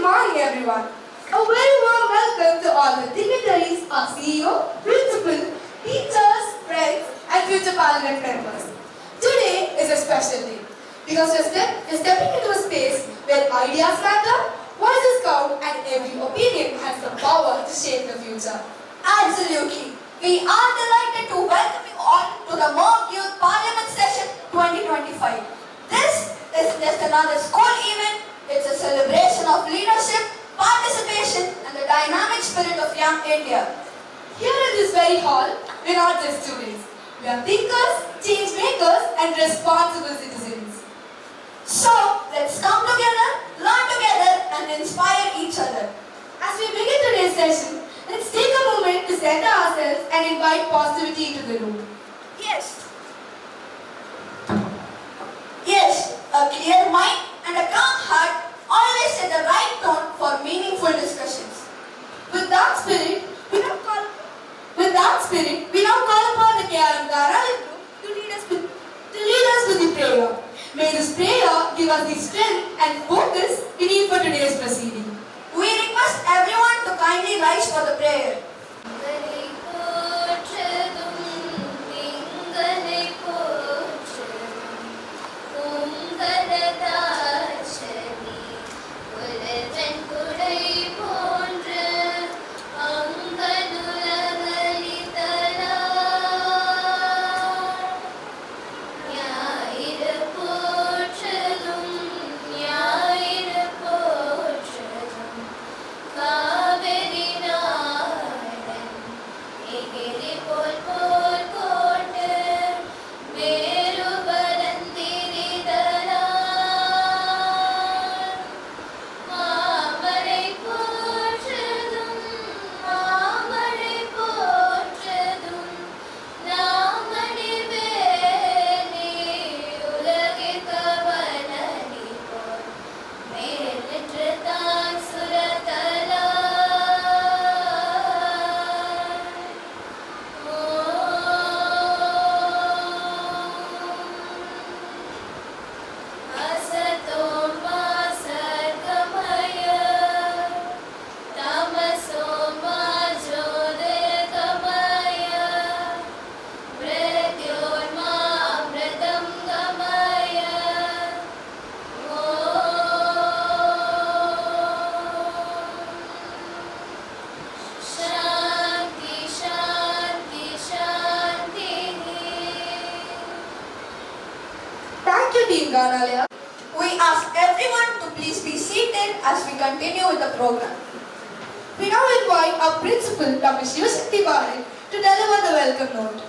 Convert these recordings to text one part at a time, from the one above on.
morning, everyone. A very warm welcome to all the dignitaries, our CEO, principal, teachers, friends, and future parliament members. Today is a special day because we're stepping into a space where ideas matter, voices count, and every opinion has the power to shape the future. Absolutely. We are delighted to welcome you all to the Mock Youth Parliament Session 2025. This is just another school event. It's a celebration of leadership, participation, and the dynamic spirit of young India. Here in this very hall, we're not just students. We are thinkers, change makers, and responsible citizens. So, let's come together, learn together, and inspire each other. As we begin today's session, let's take a moment to center ourselves and invite positivity into the room. Yes, a clear mind and a calm heart always set the right tone for meaningful discussions. With that spirit, we now call upon the KRM group to lead us with the prayer. May this prayer give us the strength and focus we need for today's proceeding. We request everyone to kindly rise for the prayer. We ask everyone to please be seated as we continue with the program. We now invite our principal, Dr. Shri R, to deliver the welcome note.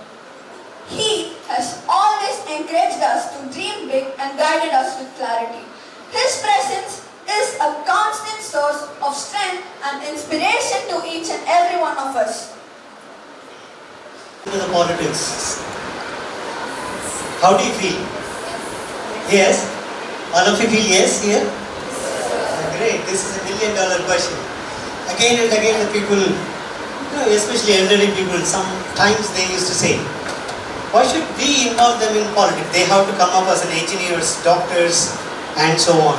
He has always encouraged us to dream big and guided us with clarity. His presence is a constant source of strength and inspiration to each and every one of us. To the politics. How do you feel? Yes? All of you feel yes here? Great, this is $1 million question. Again and again the people, especially elderly people, sometimes they used to say, why should we involve them in politics? They have to come up as an engineers, doctors, and so on.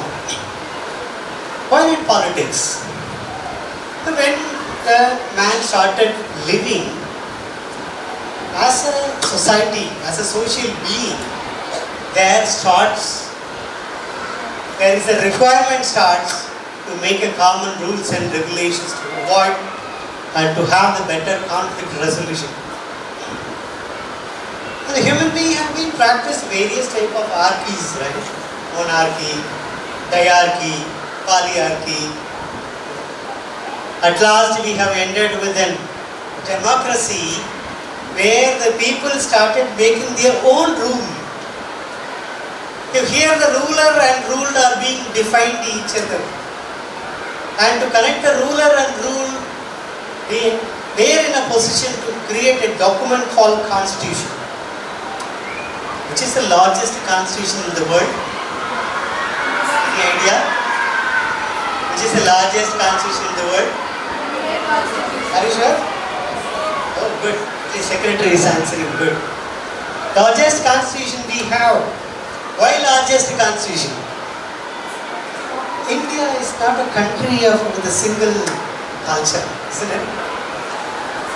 Why in politics? When the man started living as a society, as a social being, there is a requirement starts to make a common rules and regulations to avoid and to have the better conflict resolution. And the human being have been practiced various type of archies, right? Monarchy, diarchy, polyarchy. At last we have ended with a democracy where the people started making their own rule. Here the ruler and ruled are being defined each other. And to connect the ruler and rule, they are in a position to create a document called Constitution, which is the largest constitution in the world. Any idea? Which is the largest constitution in the world? Are you sure? Oh, good. The secretary is answering. Good. Largest constitution we have. Why largest constitution? India is not a country with a single culture, isn't it?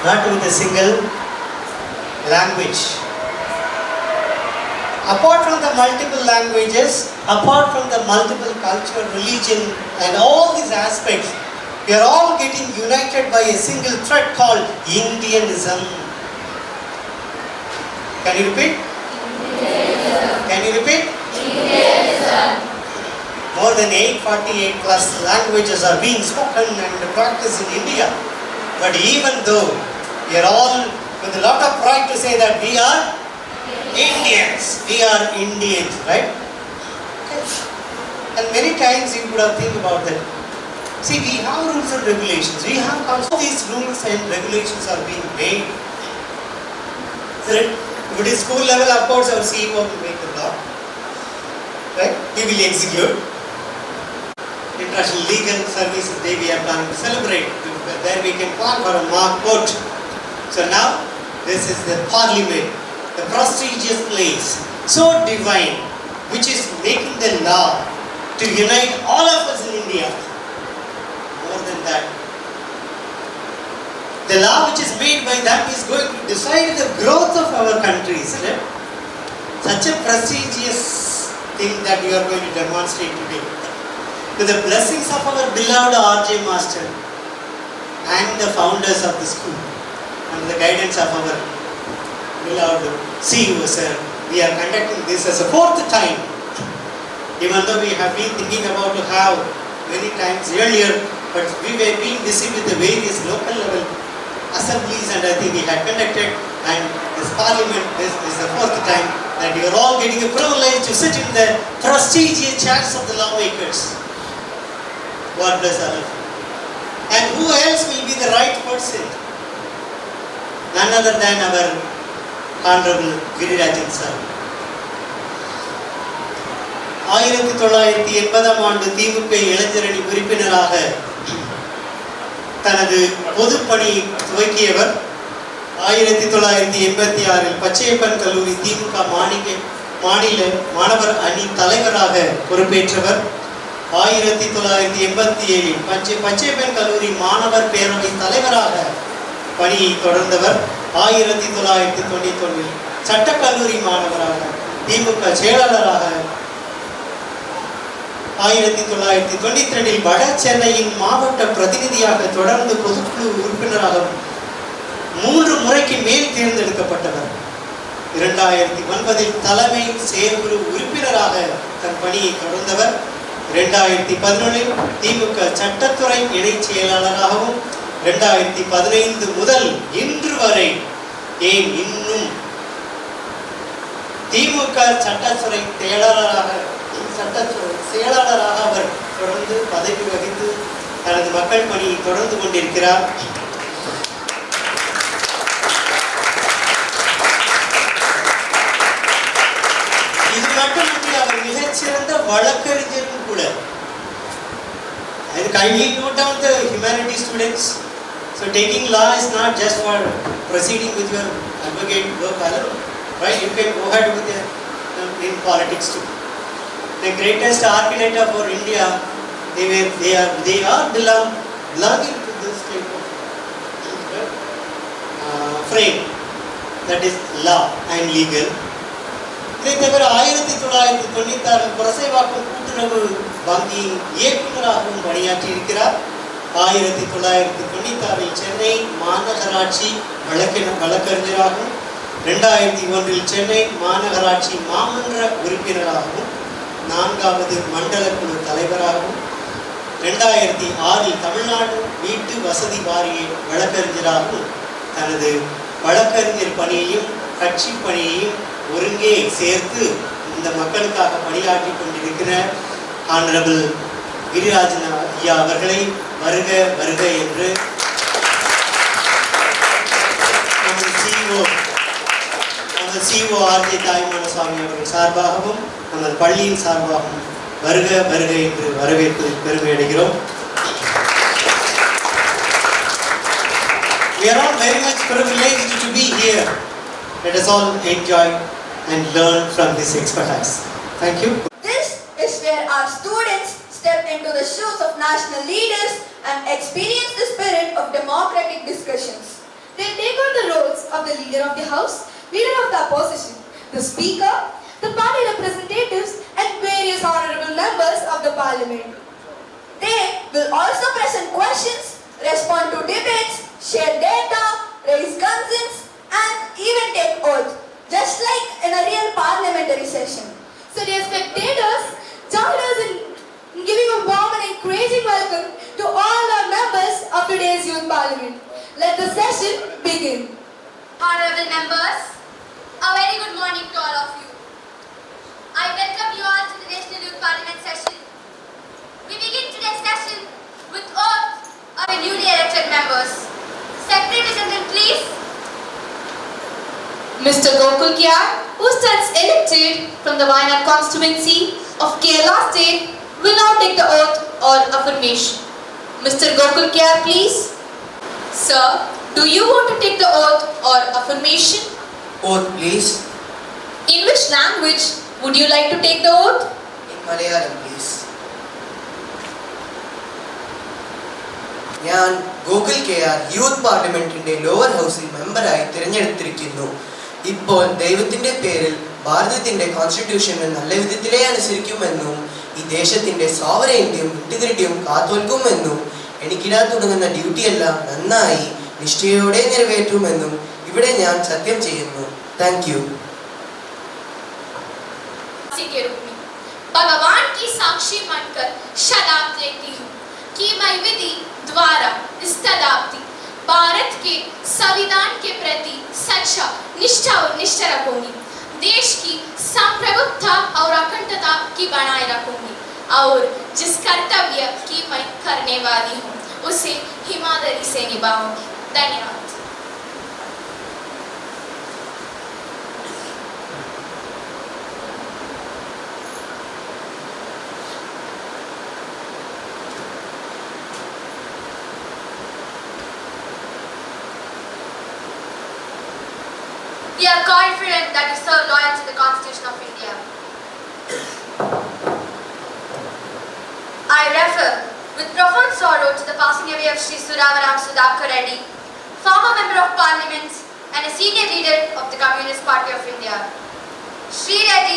Not with a single language. Apart from the multiple languages, apart from the multiple culture, religion, and all these aspects, we are all getting united by a single thread called Indianism. Can you repeat? Indianism. Can you repeat? Indianism. More than 848 plus languages are being spoken and practiced in India. But even though we are all with a lot of pride to say that we are Indians, we are Indians, right? And many times you would have think about that. See, we have rules and regulations. We have all these rules and regulations are being made. So if it is school level, of course, our CEO will make the law, right? He will execute. International Legal Services Day we are planning to celebrate. There we can plan for a mock vote. So now, this is the Parliament, the prestigious place, so divine, which is making the law to unite all of us in India. More than that, the law which is made by them is going to decide the growth of our country, isn't it? Such a prestigious thing that you are going to demonstrate today. With the blessings of our beloved RJ Master and the founders of the school, under the guidance of our beloved CEO sir, we are conducting this as a fourth time. Even though we have been thinking about to have many times earlier, but we were being busy with the various local level assemblies, and I think we had conducted, and this Parliament, this is the fourth time that you are all getting a privilege to sit in the prestigious chairs of the lawmakers. God bless all of you. And who else will be the right person? None other than our Honorable Girirajan sir. 1980 ஆண்டு திமுக இளைஞரணி உறுப்பினராக தனது பொதுப்பணி துவக்கியவர். 1986 பச்சையப்பன் கல்லூரி திமுக மாநில மாணவர் அணி தலைவராக பொறுப்பேற்றவர். 1987 பச்சையப்பன் கல்லூரி மாணவர் பேரவை தலைவராக பணியை தொடர்ந்தவர். 1991 சட்டக்கல்லூரி மாணவராக திமுக செயலாளராக, 1992 வட சென்னையின் மாவட்ட பிரதிநிதியாக தொடர்ந்து பொதுக்குழு உறுப்பினராக 3 முறைக்கு மேல் தேர்ந்தெடுக்கப்பட்டவர். 2009 தலைமை செயற்குழு உறுப்பினராக தன் பணியை தொடர்ந்தவர். 2011 திமுக சட்டத்துறை இணைச் செயலாளராகவும் 2015 முதல் இன்று வரை ஏன் இன்னும் திமுக சட்டத்துறை செயலாளராக அவர் தொடர்ந்து பதவி வகித்து தனது மக்கள் பணியை தொடர்ந்து கொண்டிருக்கிறார். இது மட்டுமின்றி அவர் மிகச்சிறந்த வழக்கறிஞரும் கூட. And kindly note down the humanities students. So taking law is not just for proceeding with your advocate work alone, right? You can go ahead with in politics too. The greatest architect of our India, they are belonging to this type of frame, that is law and legal. இதை தவிர 1996 புரசைவாக்கம் கூட்டுறவு வங்கி இயக்குநராகவும் பணியாற்றியிருக்கிறார். 1996 சென்னை மாநகராட்சி வழக்கறிஞராகவும், 2001 சென்னை மாநகராட்சி மாமன்ற உறுப்பினராகவும், 4வது மண்டல குழு தலைவராகவும், 2006 தமிழ்நாடு வீட்டு வசதி வாரிய வழக்கறிஞராகவும் தனது வழக்கறிஞர் பணியையும் கட்சி பணியையும் ஒருங்கே சேர்த்து இந்த மக்களுக்காக பணியாற்றி கொண்டிருக்கிற ஆனரபிள் கிரிராஜன் ஐயா அவர்களை வருக வருக என்று நமது CEO ஆர்ஜே தாய்மானசாமி அவர்கள் சார்பாகவும் நமது பள்ளியின் சார்பாகவும் வருக வருக என்று வரவேற்பதில் பெருமை அடைகிறோம். We are all very much privileged to be here. Let us all enjoy and learn from his expertise. Thank you. This is where our students step into the shoes of national leaders and experience the spirit of democratic discussions. They take on the roles of the leader of the house, leader of the opposition, the speaker, the party representatives and various honorable members of the parliament. They will also present questions, respond to debates, share data, raise concerns, and even take oath, just like in a real parliamentary session. So dear spectators, join us in giving a warm and encouraging welcome to all our members of today's Youth Parliament. Let the session begin. Honorable members, a very good morning to all of you. I welcome you all to the National Youth Parliament session. We begin today's session with oath of the newly elected members. Secretary General, please. Mr. Gokul Kyar, who stands elected from the Wayanad constituency of Kerala State, will now take the oath or affirmation. Mr. Gokul Kyar, please. Sir, do you want to take the oath or affirmation? Oath, please. In which language would you like to take the oath? In Malayalam, please. ഞാൻ Gokul KR youth പാർലമെന്റിന്റെ lower ഹൗസിൽ മെമ്പറായി തിരഞ്ഞെടുത്തിരിക്കുന്നു. ഇപ്പോൾ ദൈവത്തിന്റെ പേരിൽ ഭാരതത്തിന്റെ കോൺസ്റ്റിറ്റ്യൂഷനെ നല്ല വിധത്തിലേ അനുസരിക്കുമെന്നും ഈ ദേശത്തിന്റെ സോവറൈനിറ്റിയും ഇന്റഗ്രിറ്റിയും കാത്തുവെക്കുമെന്നും എനിക്കിടാൻ തുടങ്ങുന്ന ഡ്യൂട്ടിയെല്ലാം നന്നായി നിഷ്ഠയോടെ നിറവേറ്റുമെന്നും ഇവിടെ ഞാൻ സത്യം ചെയ്യുന്നു. Thank you. के रूप में भगवान की साक्षी मानकर शपथ लेती हूँ कि मैं विधि द्वारा इस्तदाप्ति भारत के संविधान के प्रति सच्चा निष्ठा और निष्ठा रखूंगी, देश की संप्रभुता और अखंडता की बनाए रखूंगी और जिस कर्तव्य की मैं करने वाली हूँ उसे ईमानदारी से निभाऊंगी. धन्यवाद. We are confident that you serve loyal to the Constitution of India. I refer with profound sorrow to the passing away of Shri R, former Member of Parliament and a senior leader of the Communist Party of India. Shri R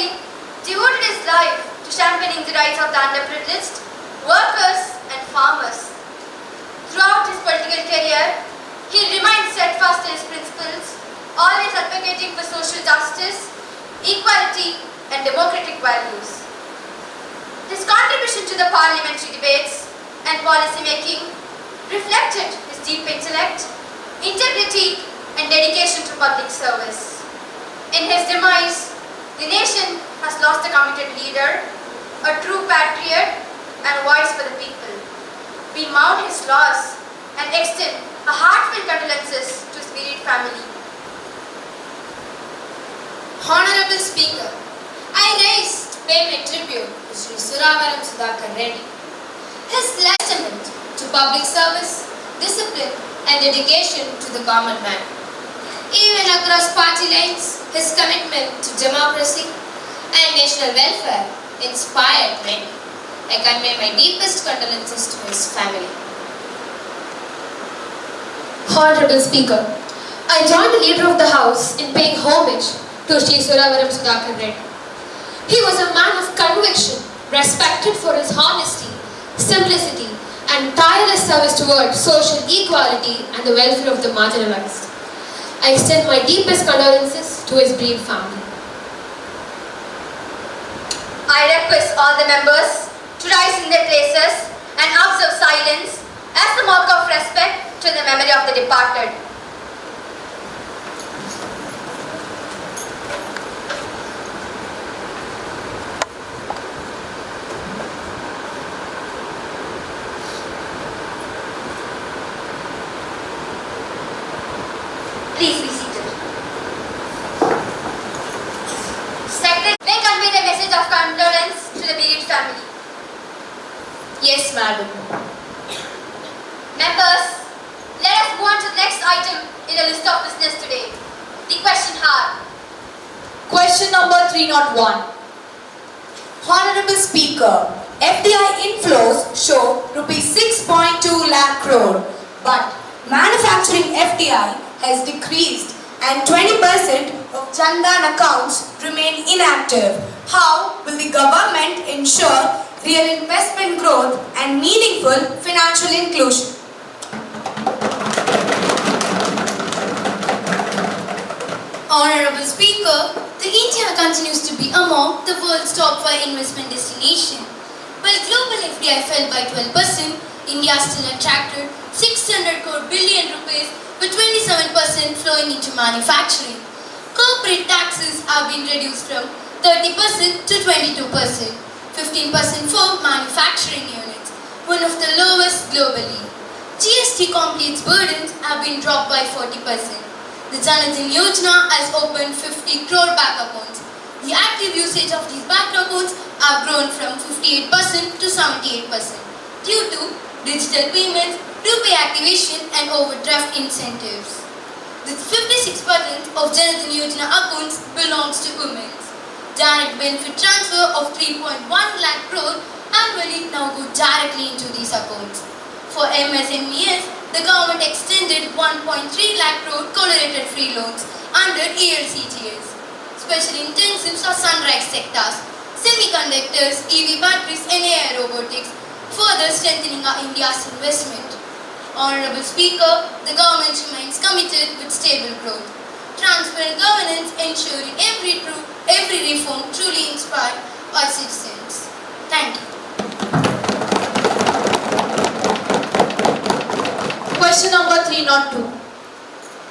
devoted his life to championing the rights of the underprivileged, workers and farmers. Throughout his political career, he remained steadfast in his principles, always advocating for social justice, equality and democratic values. His contribution to the parliamentary debates and policy making reflected his deep intellect, integrity and dedication to public service. In his demise, the nation has lost a committed leader, a true patriot and voice for the people. We mourn his loss and extend a heartfelt condolences to his immediate family. Honorable Speaker, I rise to pay my tribute to Shri R. His testament to public service, discipline and dedication to the common man. Even across party lines, his commitment to democracy and national welfare inspired many. I convey my deepest condolences to his family. Honorable Speaker, I join the leader of the house in paying homage to Shri R. He was a man of conviction, respected for his honesty, simplicity and tireless service towards social equality and the welfare of the marginalized. I extend my deepest condolences to his bereaved family. I request all the members to rise in their places and observe silence as a mark of respect to the memory of the departed. Please be seated. Secretary, may convey the message of condolence to the bereaved family. Yes, madam. Members, let us move on to the next item in the list of business today. The question hour. Question number 301. Honorable Speaker, FDI inflows show rupees 6.2 lakh crore, but manufacturing FDI has decreased and 20% of Jandan accounts remain inactive. How will the government ensure real investment growth and meaningful financial inclusion? Honorable Speaker, India continues to be among the world's top 5 investment destinations. While global FDI fell by 12%, India still attracted 600 billion rupees, with 27% flowing into manufacturing. Corporate taxes have been reduced from 30% to 22%, 15% for manufacturing units, one of the lowest globally. GST compliance burdens have been dropped by 40%. The Girirajan Yojana has opened 50 crore bank accounts. The active usage of these bank accounts have grown from 58% to 78% due to digital payments, RuPay activation and overdraft incentives. The 56% of Girirajan Yojana accounts belongs to women. Direct benefit transfer of 3.1 lakh crore annually now go directly into these accounts. For MSMEs, the government extended 1.3 lakh crore correlated free loans under ELCTS. Special intensives are sunrise sectors, semiconductors, EV batteries and AI robotics, further strengthening our India's investment. Honorable Speaker, the government remains committed with stable growth, transparent governance, ensuring every reform truly inspires our citizens. Thank you. Question number 302.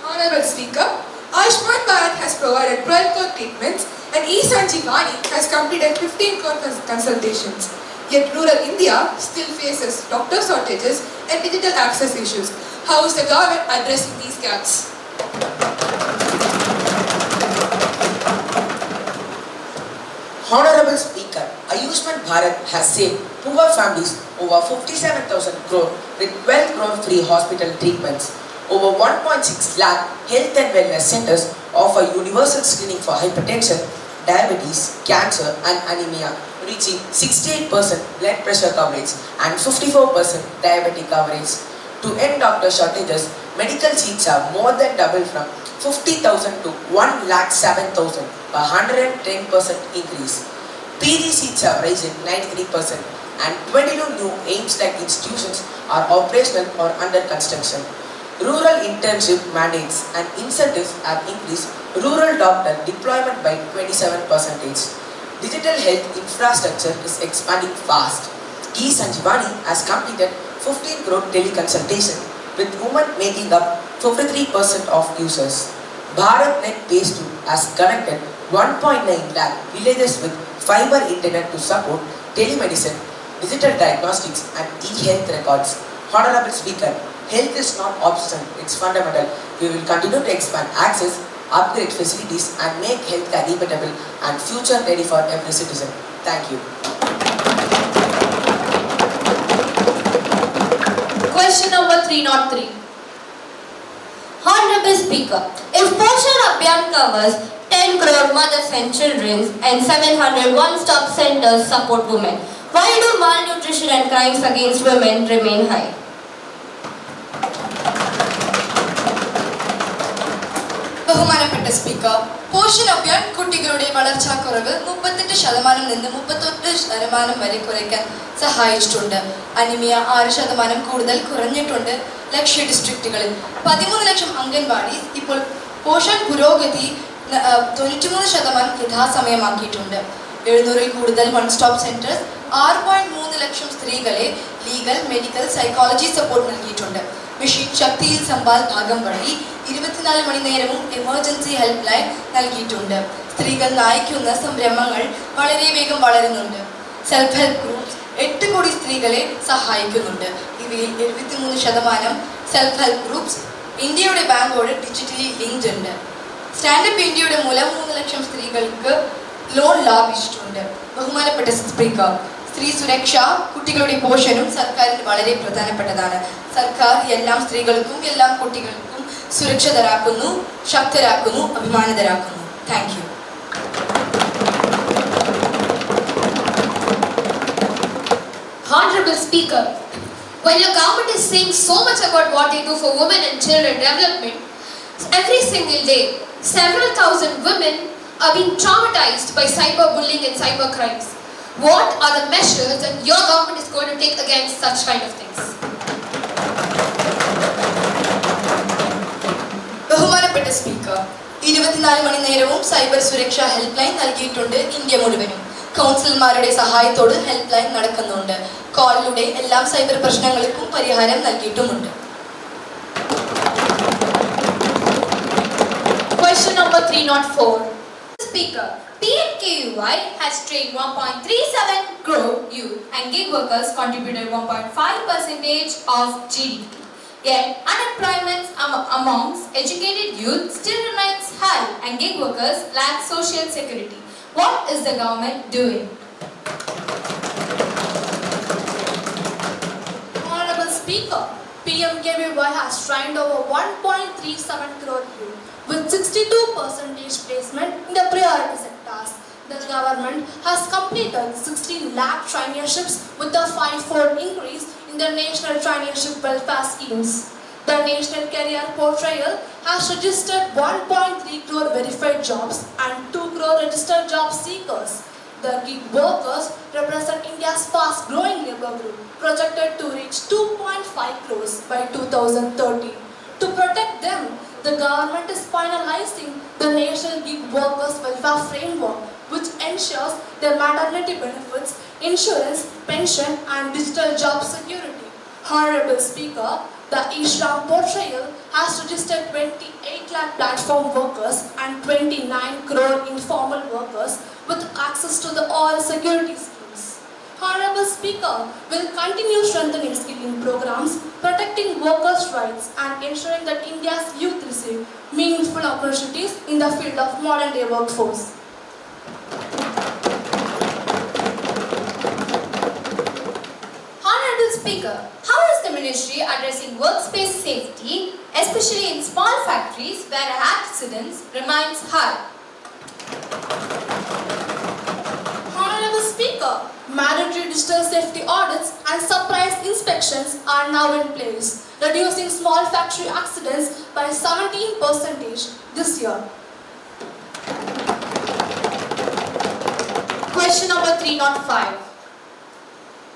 Honorable Speaker, Ayushman Bharat has provided 12 crore treatments and E-Sanjeevani has completed 15 crore consultations. Yet rural India still faces doctor shortages and digital access issues. How is the government addressing these gaps? Honorable Speaker, Ayushman Bharat has saved poor families over 57,000 crore with 12 crore free hospital treatments. Over 1.6 lakh health and wellness centers offer universal screening for hypertension, diabetes, cancer and anemia, reaching 68% blood pressure coverage and 54% diabetic coverage. To end doctor shortages, medical seats have more than doubled from 50,000 to 1,07,000, a 110% increase. PG seats have risen 93% and 22 new AIMS-like institutions are operational or under construction. Rural internship mandates and incentives have increased rural doctor deployment by 27%. Digital health infrastructure is expanding fast. E-Sanjeevani has completed 15 crore teleconsultation, with women making up 53% of users. BharatNet Phase 2 has connected 1.9 lakh villages with fiber internet to support telemedicine, digital diagnostics and e-health records. Honorable Speaker, health is not optional, it's fundamental. We will continue to expand access, upgrade facilities and make healthcare equitable and future ready for every citizen. Thank you. Question number 303. Honorable Speaker, if Poshan Abhiyan covers 10 crore mothers and children and 700 one-stop centers support women, why do malnutrition and crimes against women remain high? ബഹുമാനപ്പെട്ട speaker, portion Abhiyan കുട്ടികളുടെ വളർച്ചാക്കുറവ് 38% നിന്ന് 31% വരെ കുറയ്ക്കാൻ സഹായിച്ചിട്ടുണ്ട്. Anaemia 6% കൂടുതൽ കുറഞ്ഞിട്ടുണ്ട്. ലക്ഷ്യ ഡിസ്ട്രിക്റ്റുകളിൽ 13 ലക്ഷം അംഗൻവാടി ഇപ്പോൾ portion പുരോഗതി 93% യഥാസമയമാക്കിയിട്ടുണ്ട്. 700-ൽ കൂടുതൽ വൺ സ്റ്റോപ്പ് സെന്റേഴ്സ് 6.3 ലക്ഷം സ്ത്രീകളെ ലീഗൽ, മെഡിക്കൽ, സൈക്കോളജി സപ്പോർട്ട് നൽകിയിട്ടുണ്ട്. മിഷൻ ശക്തിയിൽ സമ്പാൽ ഭാഗം വഴി 24 മണി നേരവും എമർജൻസി ഹെൽപ്പ് ലൈൻ നൽകിയിട്ടുണ്ട്. സ്ത്രീകൾ നയിക്കുന്ന സംരംഭങ്ങൾ വളരെ വേഗം വളരുന്നുണ്ട്. സെൽഫ് ഹെൽപ്പ് ഗ്രൂപ്പ്സ് 8 കോടി സ്ത്രീകളെ സഹായിക്കുന്നുണ്ട്. ഇവയിൽ 73% സെൽഫ് ഹെൽപ്പ് ഗ്രൂപ്പ്സ് ഇന്ത്യയുടെ ബാങ്കോട് ഡിജിറ്റലി ലിങ്ക്ഡ് ഉണ്ട്. സ്റ്റാൻഡപ്പ് ഇന്ത്യയുടെ മൂലം 3 ലക്ഷം സ്ത്രീകൾക്ക് ലോൺ ലാഭിച്ചിട്ടുണ്ട്. ബഹുമാനപ്പെട്ട സ്പീക്കർ, സ്ത്രീ സുരക്ഷ, കുട്ടികളുടെ പോഷണം സർക്കാരിന് വളരെ പ്രധാനപ്പെട്ടതാണ്. സർക്കാർ എല്ലാ സ്ത്രീകൾക്കും എല്ലാ കുട്ടികൾക്കും സുരക്ഷിതരാക്കുന്നു, ശക്തരാക്കുന്നു, അഭിമാനിതരാക്കുന്നു. Thank you. Speaker, while your government is saying so much about what they do for women and children development, every single day, several thousand women are being traumatized by cyberbullying and cyber crimes. What are the measures that your government is going to take against such kind of things? ബഹുമാനപ്പെട്ട speaker, 24 മണി നേരവും cyber സുരക്ഷാ help line നൽകിയിട്ടുണ്ട് India മുഴുവനും. കൗൺസിലർമാരുടെ സഹായത്തോട് help line നടക്കുന്നുണ്ട്. കോളിലൂടെ എല്ലാ cyber പ്രശ്നങ്ങൾക്കും പരിഹാരം നൽകിയിട്ടുമുണ്ട്. Question number 304. Speaker, PMKUY has trained 1.37 crore youth and gig workers contributed 1.5% of GDP. Yet, unemployment amongst educated youth still remains high and gig workers lack social security. What is the government doing? Honorable Speaker, PMKVY has trained over 1.37 crore youth with 62% placement in the priority sectors. The government has completed 16 lakh traineeships with a 5-fold increase in the national traineeship welfare schemes. The National Career Portal has registered 1.3 crore verified jobs and 2 crore registered job seekers. The gig workers represent India's fast-growing labour group, projected to reach 2.5 crores by 2030. To protect them, the government is finalizing the National Gig Workers Welfare Framework, which ensures their maternity benefits, insurance, pension and digital job security. Honorable Speaker, the e-Shram portal has registered 28 lakh platform workers and 29 crore informal workers with access to the all security schemes. Honorable Speaker, will continue strengthening skilling programs, protecting workers' rights and ensuring that India's youth receive meaningful opportunities in the field of modern day workforce. Honorable Speaker, how is the ministry addressing workspace safety, especially in small factories where accidents remains high? Honorable Speaker, mandatory digital safety audits and surprise inspections are now in place, reducing small factory accidents by 17% this year. Question number 305.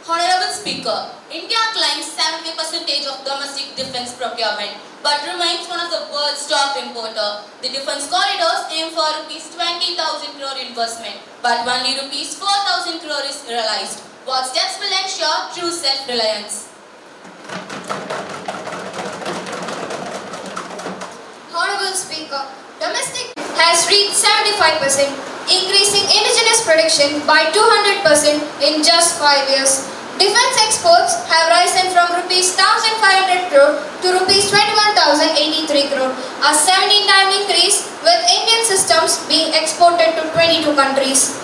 Honorable Speaker, India claims 70% of domestic defence procurement but remains one of the world's top importer. The defence corridors aim for rupees 20,000 crore investment, but only rupees 4,000 crore is realized. What steps will ensure true self-reliance? Honorable Speaker, domestic has reached 75%, increasing indigenous production by 200% in just 5 years. Defence exports have risen from rupees 1,500 crore to rupees 21,083 crore, a 17-time increase, with Indian systems being exported to 22 countries.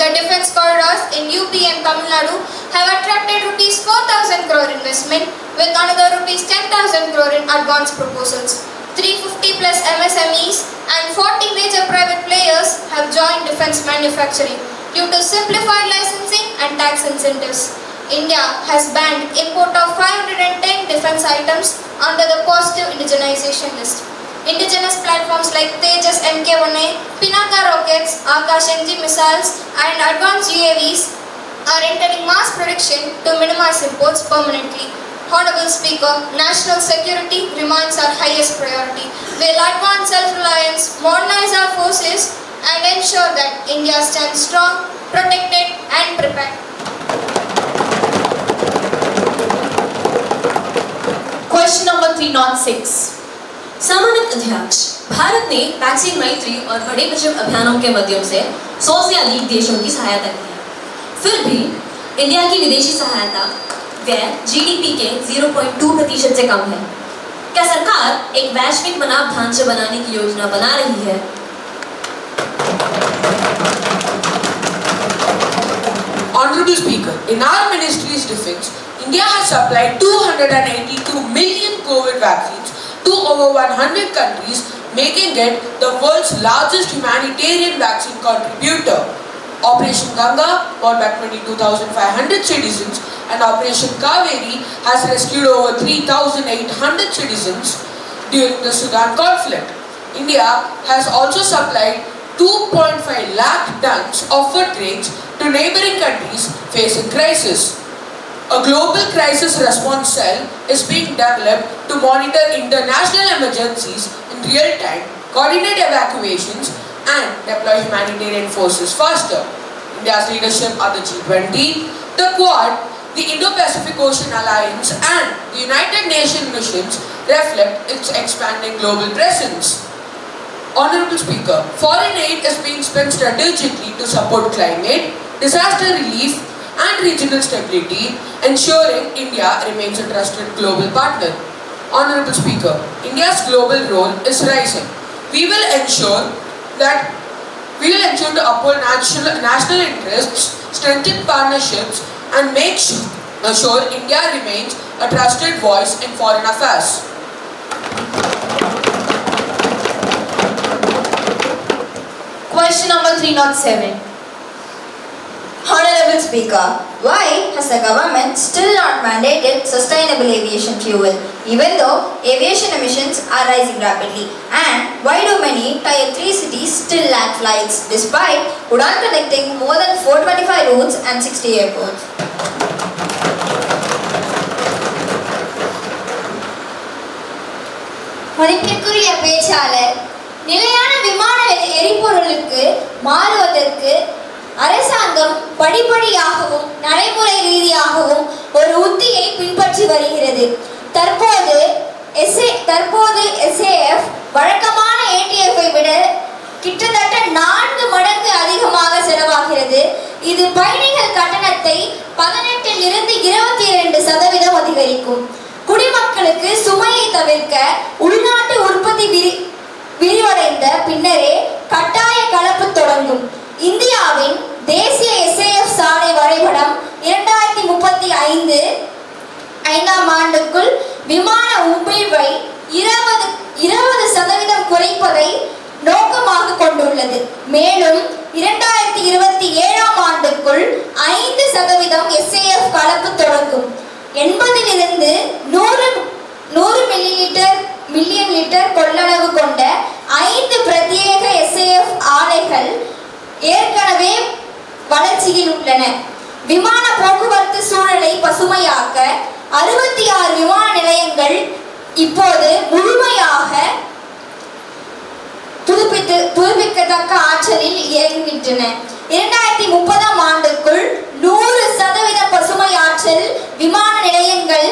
The defence corridors in UP and Tamil Nadu have attracted rupees 4,000 crore investment, with another rupees 10,000 crore in advance proposals. 350 plus MSMEs and 40 major private players have joined defence manufacturing due to simplified licensing and tax incentives. India has banned import of 510 defence items under the positive indigenization list. Indigenous platforms like Tejas Mk1A, Pinaka rockets, Akash NG missiles and advanced UAVs are entering mass production to minimize imports permanently. Honorable Speaker, national security remains our highest priority. We'll advance self-reliance, modernize our forces and ensure that India stands strong, protected and prepared. Question number 306. सम्मानित अध्यक्ष, भारत ने vaccine मैत्री और बड़े बचाव अभियानों के माध्यम से 100 से अधिक देशों की सहायता की है। फिर भी इंडिया की विदेशी सहायता व्यय जीडीपी के 0.2% से कम है। क्या सरकार एक वैश्विक मानव ढांचा बनाने की योजना बना रही है? Honorable Speaker, in our ministry's defense, India has supplied 282 million COVID vaccines to over 100 countries, making it the world's largest humanitarian vaccine contributor. Operation Ganga powered by 22,500 citizens and Operation Kaveri has rescued over 3,800 citizens during the Sudan conflict. India has also supplied 2.5 lakh tons of food grains to neighboring countries facing crisis. A global crisis response cell is being developed to monitor international emergencies in real time, coordinate evacuations and deploy humanitarian forces faster. India's leadership at the G20, the Quad, the Indo-Pacific Ocean Alliance and the United Nations missions reflect its expanding global presence. Honorable Speaker, foreign aid is being spent strategically to support climate, disaster relief and regional stability, ensuring India remains a trusted global partner. Honorable Speaker, India's global role is rising. We will ensure to uphold national interests, strengthen partnerships and make sure India remains a trusted voice in foreign affairs. Question number 307. Honorable Speaker, why has the government still not mandated sustainable aviation fuel, even though aviation emissions are rising rapidly? And why do many Tier 3 cities still lack flights, despite Udan connecting more than 425 routes and 60 airports? மதிப்பிற்குரிய பேச்சாளர், நிலையான விமான எரிபொருளுக்கு மாறுவதற்கு அரசாங்கம் படிப்படியாகவும் நடைமுறை ரீதியாகவும் ஒரு உத்தியை பின்பற்றி வருகிறது. தற்போது SAF வழக்கமான ATF-ஐ விட கிட்டத்தட்ட 4 மடங்கு அதிகமாக செலவாகிறது. இது பயணிகள் கட்டணத்தை 18 இருந்து 22% அதிகரிக்கும். குடிமக்களுக்கு சுமையை தவிர்க்க உள்நாட்டு உற்பத்தி விரிவடைந்த பின்னரே கட்டாய கலப்பு தொடங்கும். இந்தியாவின் தேசிய SAF சாலை வரைபடம் 2035 ஆண்டுக்குள் விமான உமிழ்வை 20% குறைப்பதை நோக்கமாக கொண்டுள்ளது. மேலும் 2027 ஆண்டுக்குள் 5% SAF கலப்பு தொடங்கும். 80 இருந்து 100 மில்லியன் லிட்டர் கொள்ளளவு கொண்ட 5 பிரத்யேக SAF ஆலைகள் ஏற்கனவே வளர்ச்சியில் உள்ளன. விமான போக்குவரத்து சூழலை பசுமையாக்க 66 விமான நிலையங்கள் இப்போது முழுமையாக புதுப்பிக்கத்தக்க ஆற்றலில் இயங்குகின்றன. 2030 ஆண்டுக்குள் 100% பசுமை ஆற்றல் விமான நிலையங்கள்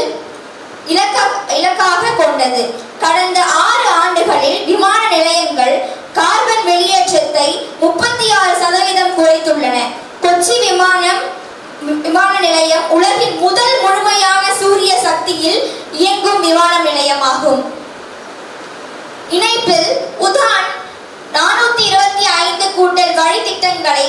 இலக்காக கொண்டது. கடந்த 6 ஆண்டுகளில் விமான நிலையங்கள் கார்பன் வெளியேற்றத்தை 36% குறைத்துள்ளன. கொச்சி விமான நிலையம் உலகின் முதல் முழுமையான சூரிய சக்தியில் இயங்கும் விமான நிலையமாகும். இணைப்பில் உதான் 425 கூட்டல் வழி திட்டங்களை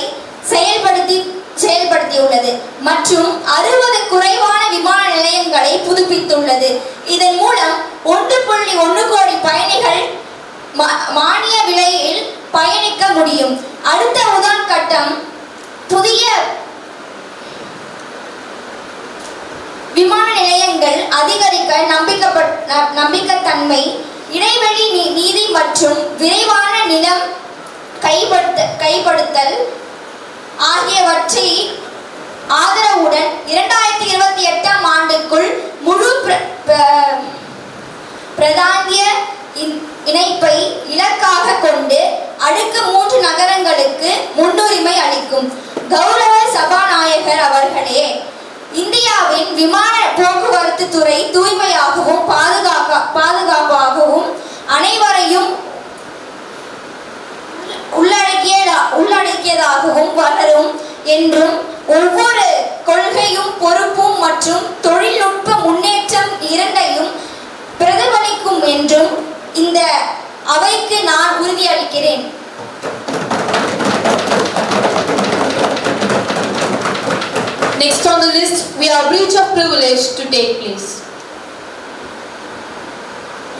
செயல்படுத்தியுள்ளது மற்றும் 60 குறைவான விமான நிலையங்களை புதுப்பித்துள்ளது. இதன் மூலம் 1.1 கோடி பயணிகள் மானிய விலையில் பயணிக்க முடியும். அடுத்த உதான் கட்டம் புதிய விமான நிலையங்கள் அதிகரிக்க நம்பிக்கைத்தன்மை, இடைவெளி நீதி மற்றும் விரைவான நிலம் கைப்படுத்தல் ஆகியவற்றை ஆதரவுடன் 2028 ஆண்டுக்குள் முழு பிராந்திய இணைப்பை இலக்காக கொண்டு அடுக்கு 3 நகரங்களுக்கு முன்னுரிமை அளிக்கும். கௌரவ சபாநாயகர் அவர்களே, இந்தியாவின் விமான போக்குவரத்து துறை தூய்மையாகவும் பாதுகாப்பாகவும் அனைவரையும் உள்ளடக்கியதாகவும் வளரும் என்றும் ஒவ்வொரு கொள்கையும் பொறுப்பும் மற்றும் தொழில்நுட்ப முன்னேற்றம் இரண்டையும் பிரதிபலிக்கும் என்றும் இந்த அவைக்கு நான் உறுதியளிக்கிறேன். Next on the list, we have breach of privilege to take place.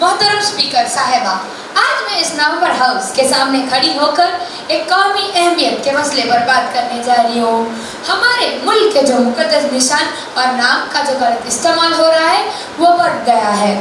Mohtaram Speaker Sahiba, आज मैं इस नवंबर हाउस के सामने खड़ी होकर एक कौमी अहमियत के मसले पर बात करने जा रही हूँ। हमारे मुल्क के जो मुकद्दस निशान और नाम का जो गलत इस्तेमाल हो रहा है वो बढ़ गया है,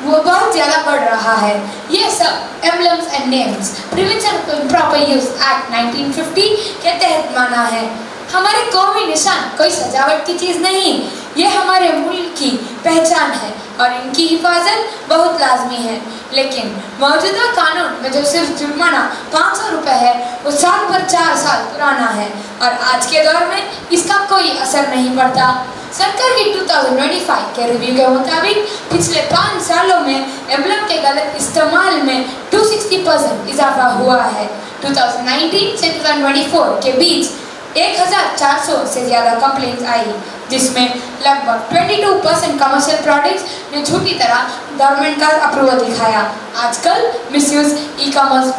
वो बहुत ज़्यादा बढ़ रहा है। ये सब emblems and names prevention of improper use act 1950 के तहत माना है। हमारे कौमी निशान कोई सजावट की चीज़ नहीं, ये हमारे मुल्क की पहचान है और इनकी हिफाजत बहुत लाजमी है। लेकिन मौजूदा कानून में जो सिर्फ जुर्माना 500 रुपये है वो 7 पर 4 साल पुराना है और आज के दौर में इसका कोई असर नहीं पड़ता। सरकार की 2025 के रिव्यू के मुताबिक पिछले 5 सालों में एम्बलम के गलत इस्तेमाल में 260% इजाफा हुआ है। 2019 से 2024 के बीच 1400 से ज़्यादा कंप्लेंट्स आई, जिसमें लगभग 22% कमर्शियल प्रोडक्ट्स ने झूठी तरह गवर्नमेंट का अप्रूवल दिखाया। आजकल misuse e commerce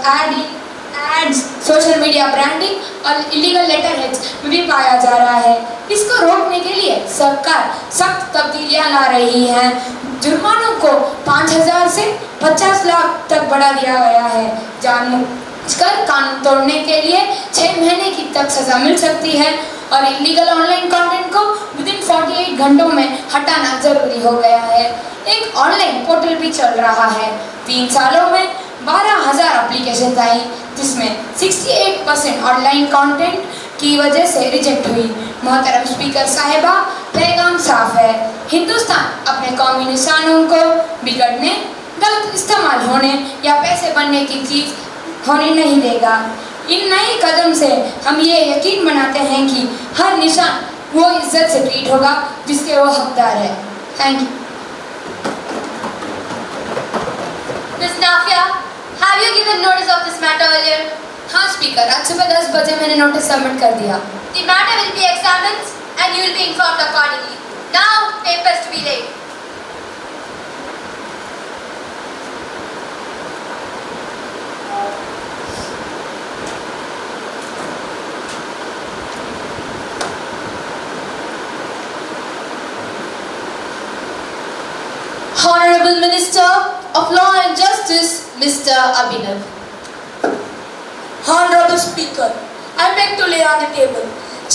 ads, social media branding और इलीगल लेटर हेड्स में भी पाया जा रहा है। इसको रोकने के लिए सरकार सख्त तब्दीलियां ला रही है। जुर्मानों को 5000 से 50 लाख तक बढ़ा दिया गया है। जानबूझकर कानून तोड़ने के लिए 6 महीने की तक सजा मिल सकती है और इलीगल ऑनलाइन कंटेंट को विदिन 48 घंटों में हटाना जरूरी हो गया है। एक ऑनलाइन पोर्टल भी चल रहा है। 3 सालों में 12,000 एप्लीकेशन आई, जिसमें 68% ऑनलाइन कंटेंट की वजह से रिजेक्ट हुई। मोहतरम स्पीकर साहिबा, पैगाम साफ है, हिंदुस्तान अपने कौमी निशानों को बिगड़ने, गलत इस्तेमाल होने या पैसे बनने की चीज़ होने नहीं देगा। इन नए कदम से हम ये यकीन बनाते हैं कि हर निशान वो इज्जत से ट्रीट होगा जिसके वो हकदार है। Thank you. Ms. Nafia, have you given notice of this matter earlier? हाँ स्पीकर, आज सुबह 10 बजे मैंने नोटिस सबमिट कर दिया। The matter will be examined and you will be informed accordingly. Now, papers to be laid. Honorable Minister of Law and Justice, Mr. Abhinav. Honorable Speaker, I beg to lay on the table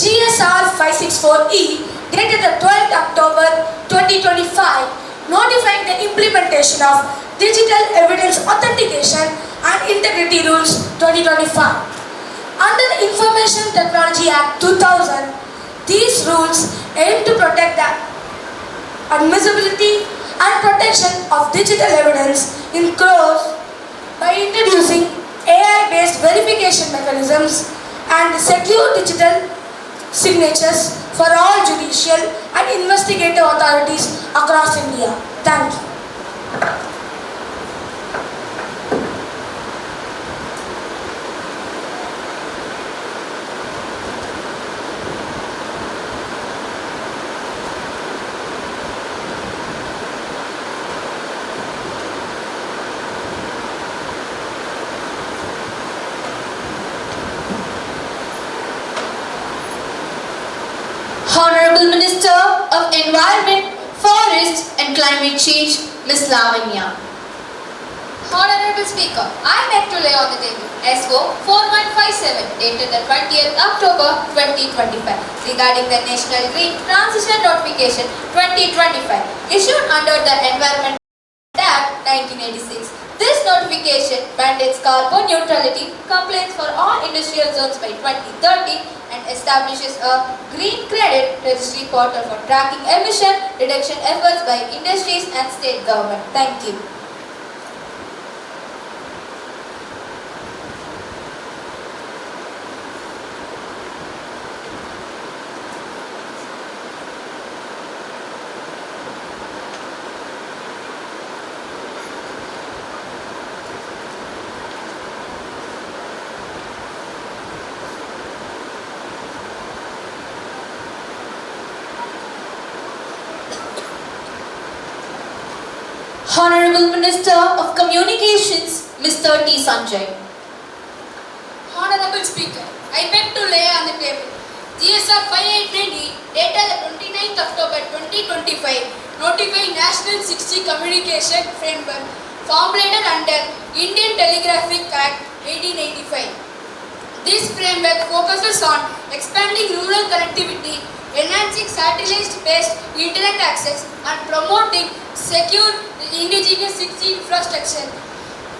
GSR 564E dated the 12th October 2025 notifying the implementation of Digital Evidence Authentication and Integrity Rules 2025. Under the Information Technology Act 2000, these rules aim to protect the admissibility and protection of digital evidence in courts by introducing AI-based verification mechanisms and secure digital signatures for all judicial and investigative authorities across India. Thank you. Honorable Minister of Environment, Forest and Climate Change, Ms. Lavanya. Honorable Speaker, I beg to lay on the table SO 4157 dated the 20th October 2025 regarding the National Green Transition Notification 2025 issued under the Environment Act 1986. This notification mandates carbon neutrality compliance for all industrial zones by 2030 and establishes a green credit registry portal for tracking emission reduction efforts by industries and state government. Thank you. Honorable Minister of Communications, Mr. T. Sanjay. Honorable Speaker, I beg to lay on the table GSR 5890 dated the 29th October 2025 notifying National 6G Communication Framework formulated under Indian Telegraphic Act 1885. This framework focuses on expanding rural connectivity, enhancing satellite-based internet access, and promoting secure indigenous city infrastructure,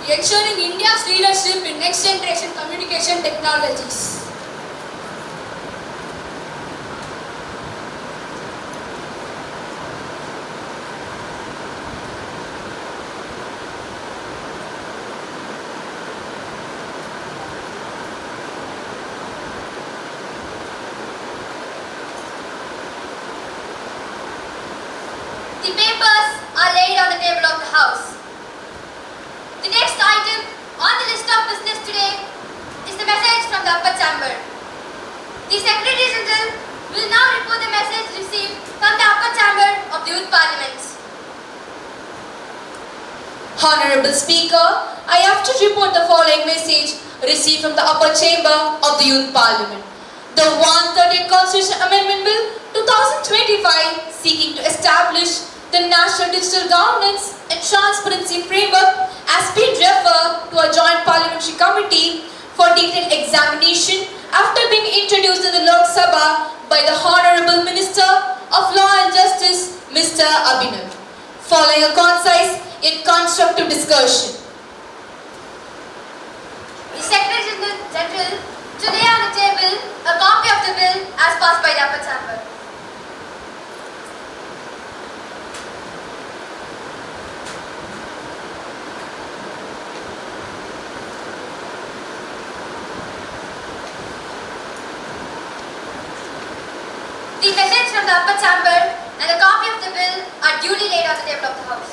ensuring India's leadership in next-generation communication technologies. The papers are laid on the table of the House. The next item on the list of business today is the message from the upper chamber. The Secretary General will now report the message received from the upper chamber of the Youth Parliament. Honorable Speaker, I have to report the following message received from the upper chamber of the Youth Parliament. The 130th Constitution Amendment Bill 2025 seeking to establish the National Digital Governance and Transparency Framework has been referred to a joint parliamentary committee for detailed examination after being introduced in the Lok Sabha by the Honorable Minister of Law and Justice, Mr. Abhinav, following a concise yet constructive discussion. The Secretary General today on the table a copy of the bill as passed by the upper chamber. The message from the upper chamber and a copy of the bill are duly laid on the table of the House.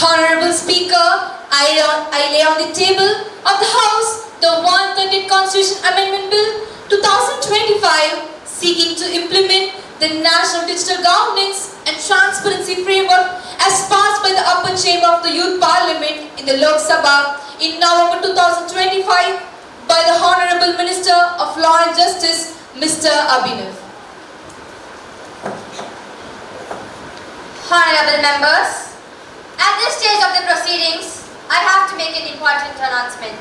Honorable Speaker, I lay on the table of the House the 130th Constitution Amendment Bill 2025 seeking to implement the National Digital Governance and Transparency Framework as passed by the upper chamber of the Youth Parliament in the Lok Sabha in November 2025 by the Honorable Minister of Law and Justice, Mr. Abhinav. Honorable members, at this stage of the proceedings, I have to make an important announcement.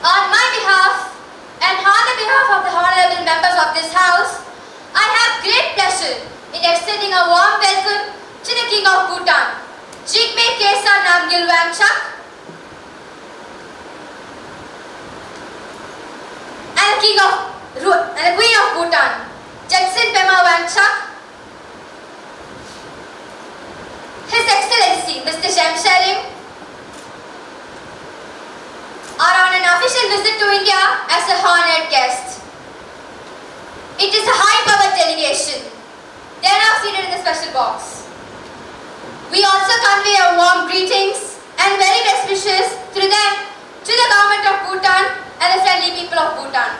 On my behalf and on the behalf of the honorable members of this House, I have great pleasure in extending a warm welcome to the King of Bhutan, Jigme Kesa Namgyal Wangchuk, and the Queen of Bhutan, Jaksin Pema Wangchuk, His Excellency Mr. Shem Shering, are on an official visit to India as a honored guest. It is a high-powered delegation. They are now seated in the special box. We also convey our warm greetings and very best wishes through them to the government of Bhutan and the friendly people of Bhutan.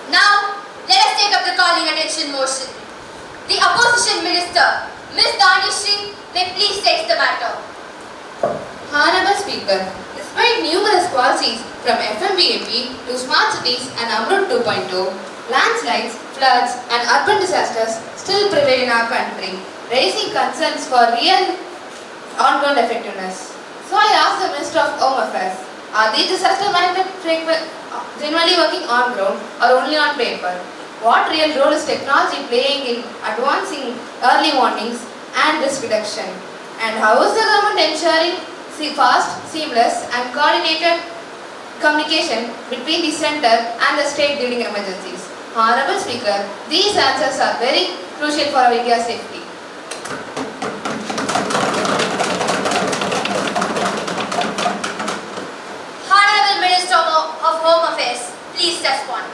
Now, let us take up the calling attention motion. The opposition minister, Ms. Danishri, may please take the matter. Honorable Speaker, despite numerous policies from FMBAP to smart cities and Amrut 2.0, landslides, floods and urban disasters still prevail in our country, raising concerns for real on-ground effectiveness. So I asked the Minister of Home Affairs, are these disaster management generally working on ground or only on paper? What real role is technology playing in advancing early warnings and risk reduction? And how is the government ensuring fast, seamless and coordinated communication between the center and the state during emergencies? Honorable Speaker, these answers are very crucial for our India's safety. Honorable Minister of Home Affairs, please respond.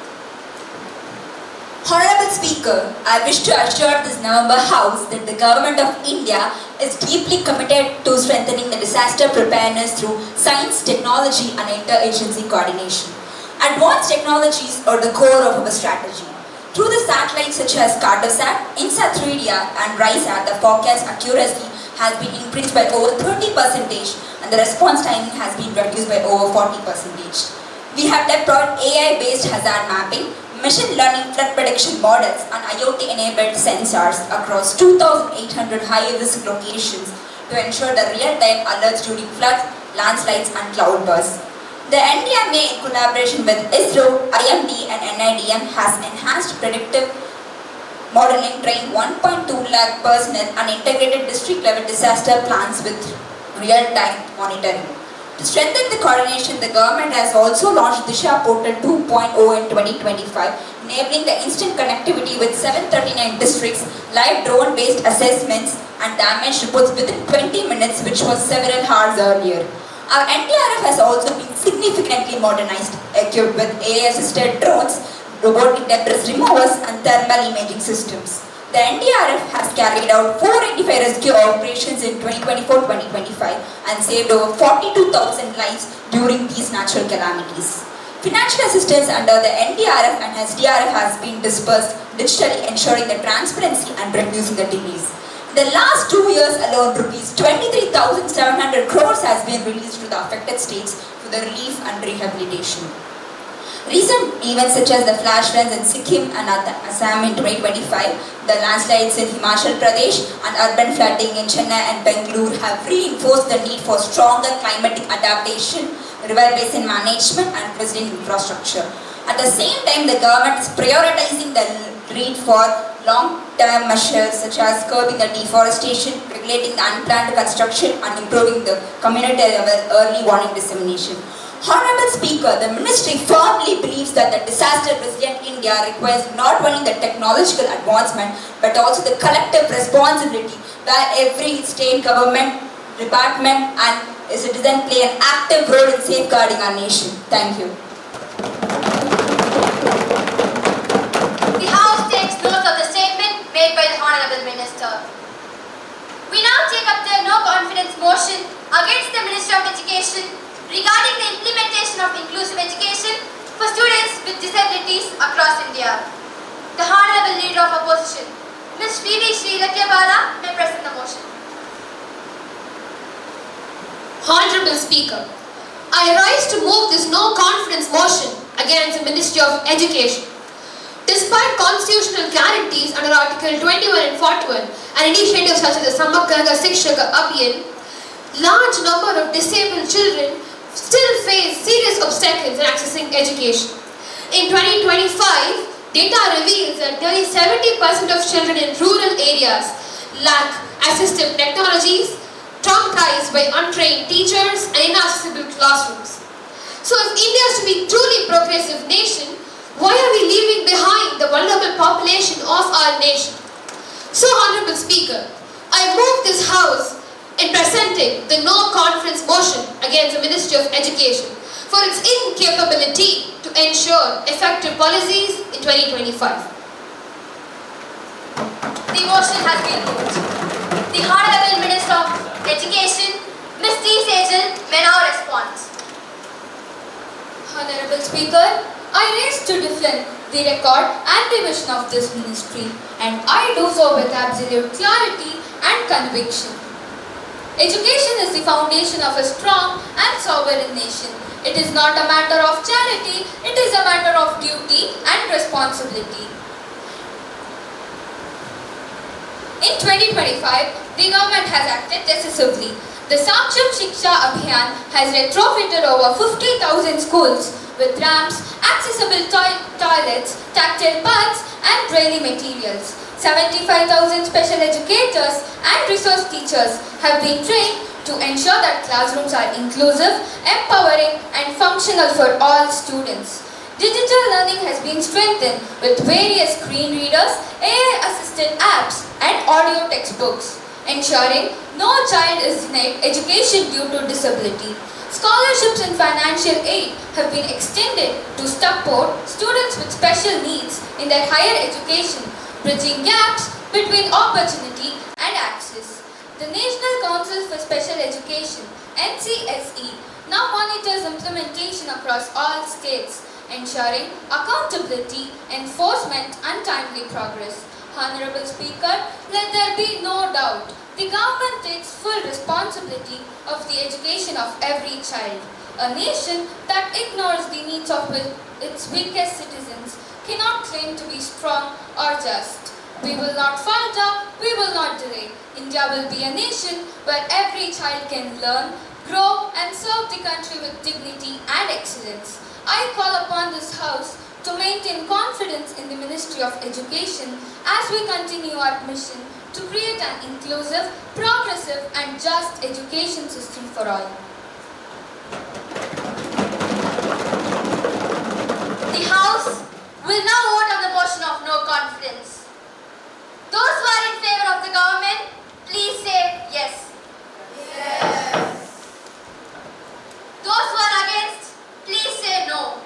Honorable Speaker, I wish to assure this November House that the Government of India is deeply committed to strengthening the disaster preparedness through science, technology and interagency coordination. Advanced technologies are the core of our strategy. Through the satellites such as Cartosat, INSAT 3D and RISAT, the forecast accuracy has been increased by over 30% and the response timing has been reduced by over 40%. We have deployed AI-based hazard mapping, machine learning flood prediction models and IoT-enabled sensors across 2,800 high-risk locations to ensure the real-time alerts during floods, landslides and cloudbursts. The NDMA in collaboration with ISRO, IMD and NIDM has enhanced predictive modeling, trained 1.2 lakh personnel and integrated district-level disaster plans with real-time monitoring. To strengthen the coordination, the government has also launched Disha Portal 2.0 in 2025, enabling the instant connectivity with 739 districts, live drone-based assessments and damage reports within 20 minutes, which was several hours earlier. Our NDRF has also been significantly modernized, equipped with AI-assisted drones, robotic debris removers and thermal imaging systems. The NDRF has carried out 485 rescue operations in 2024-2025 and saved over 42,000 lives during these natural calamities. Financial assistance under the NDRF and SDRF has been disbursed digitally, ensuring the transparency and reducing the delays. In the last 2 years alone, rupees 23,700 crores has been released to the affected states for the relief and rehabilitation. Recent events such as the flash floods in Sikkim and Assam in 2025, the landslides in Himachal Pradesh and urban flooding in Chennai and Bangalore have reinforced the need for stronger climatic adaptation, river basin management and resilient infrastructure. At the same time, the government is prioritizing the need for long-term measures such as curbing the deforestation, regulating the unplanned construction and improving the community level early warning dissemination. Honorable Speaker, the Ministry firmly believes that the disaster-resilient India requires not only the technological advancement but also the collective responsibility where every state government, department and a citizen play an active role in safeguarding our nation. Thank you. The House takes note of the statement made by the Honorable Minister. We now take up the no-confidence motion against the Minister of Education regarding the implementation of inclusive education for students with disabilities across India. The Honorable Leader of Opposition, Ms. Shri R, may present the motion. Honorable Speaker, I rise to move this no-confidence motion against the Ministry of Education. Despite constitutional guarantees under Article 21 and 41 and initiatives such as the Samagra Shikshaka Abhiyan, large number of disabled children still face serious obstacles in accessing education. In 2025, data reveals that nearly 70% of children in rural areas lack assistive technologies, traumatized by untrained teachers and inaccessible classrooms. So if India is to be a truly progressive nation, why are we leaving behind the vulnerable population of our nation? So, Honorable Speaker, I move this House in presenting the no-confidence motion against the Ministry of Education for its incapability to ensure effective policies in 2025. The motion has been moved. The Honorable Minister of Education, Ms. T. Sejal, may now respond. Honorable Speaker, I rise to defend the record and the vision of this ministry, and I do so with absolute clarity and conviction. Education is the foundation of a strong and sovereign nation. It is not a matter of charity, it is a matter of duty and responsibility. In 2025, the government has acted decisively. The Saksham Shiksha Abhiyan has retrofitted over 50,000 schools with ramps, accessible toilets, tactile pads and braille materials. 75,000 special educators and resource teachers have been trained to ensure that classrooms are inclusive, empowering and functional for all students. Digital learning has been strengthened with various screen readers, AI-assisted apps and audio textbooks, ensuring no child is denied education due to disability. Scholarships and financial aid have been extended to support students with special needs in their higher education, bridging gaps between opportunity and access. The National Council for Special Education, NCSE, now monitors implementation across all states, ensuring accountability, enforcement and timely progress. Honorable Speaker, let there be no doubt. The government takes full responsibility of the education of every child. A nation that ignores the needs of its weakest citizens cannot claim to be strong or just. We will not falter, we will not delay. India will be a nation where every child can learn, grow and serve the country with dignity and excellence. I call upon this House to maintain confidence in the Ministry of Education as we continue our mission to create an inclusive, progressive and just education system for all. The House will now vote on the motion of no confidence. Those who are in favor of the government, please say yes. Yes. Those who are against, please say no.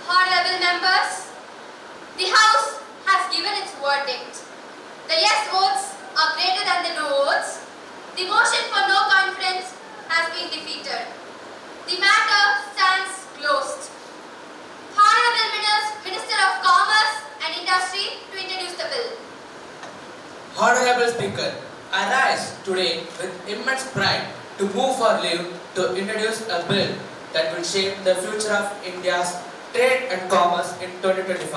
Honorable members, the House has given its verdict. The yes votes are greater than the no votes. The motion for no confidence has been defeated. The matter stands closed. Honorable Minister of Commerce and Industry to introduce the bill. Honorable Speaker, I rise today with immense pride to move for leave to introduce a bill that will shape the future of India's trade and commerce in 2025.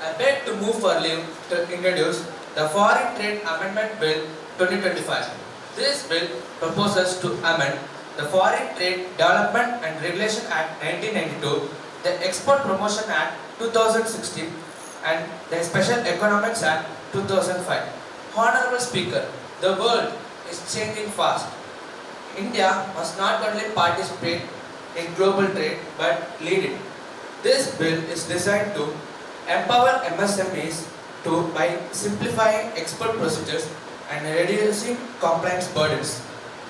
I beg to move for leave to introduce the Foreign Trade Amendment Bill 2025. This bill proposes to amend the Foreign Trade Development and Regulation Act 1992, the Export Promotion Act 2016 and the Special Economics Act 2005. Honorable Speaker, the world is changing fast. India must not only participate in global trade but lead it. This bill is designed to empower MSMEs by simplifying export procedures and reducing compliance burdens,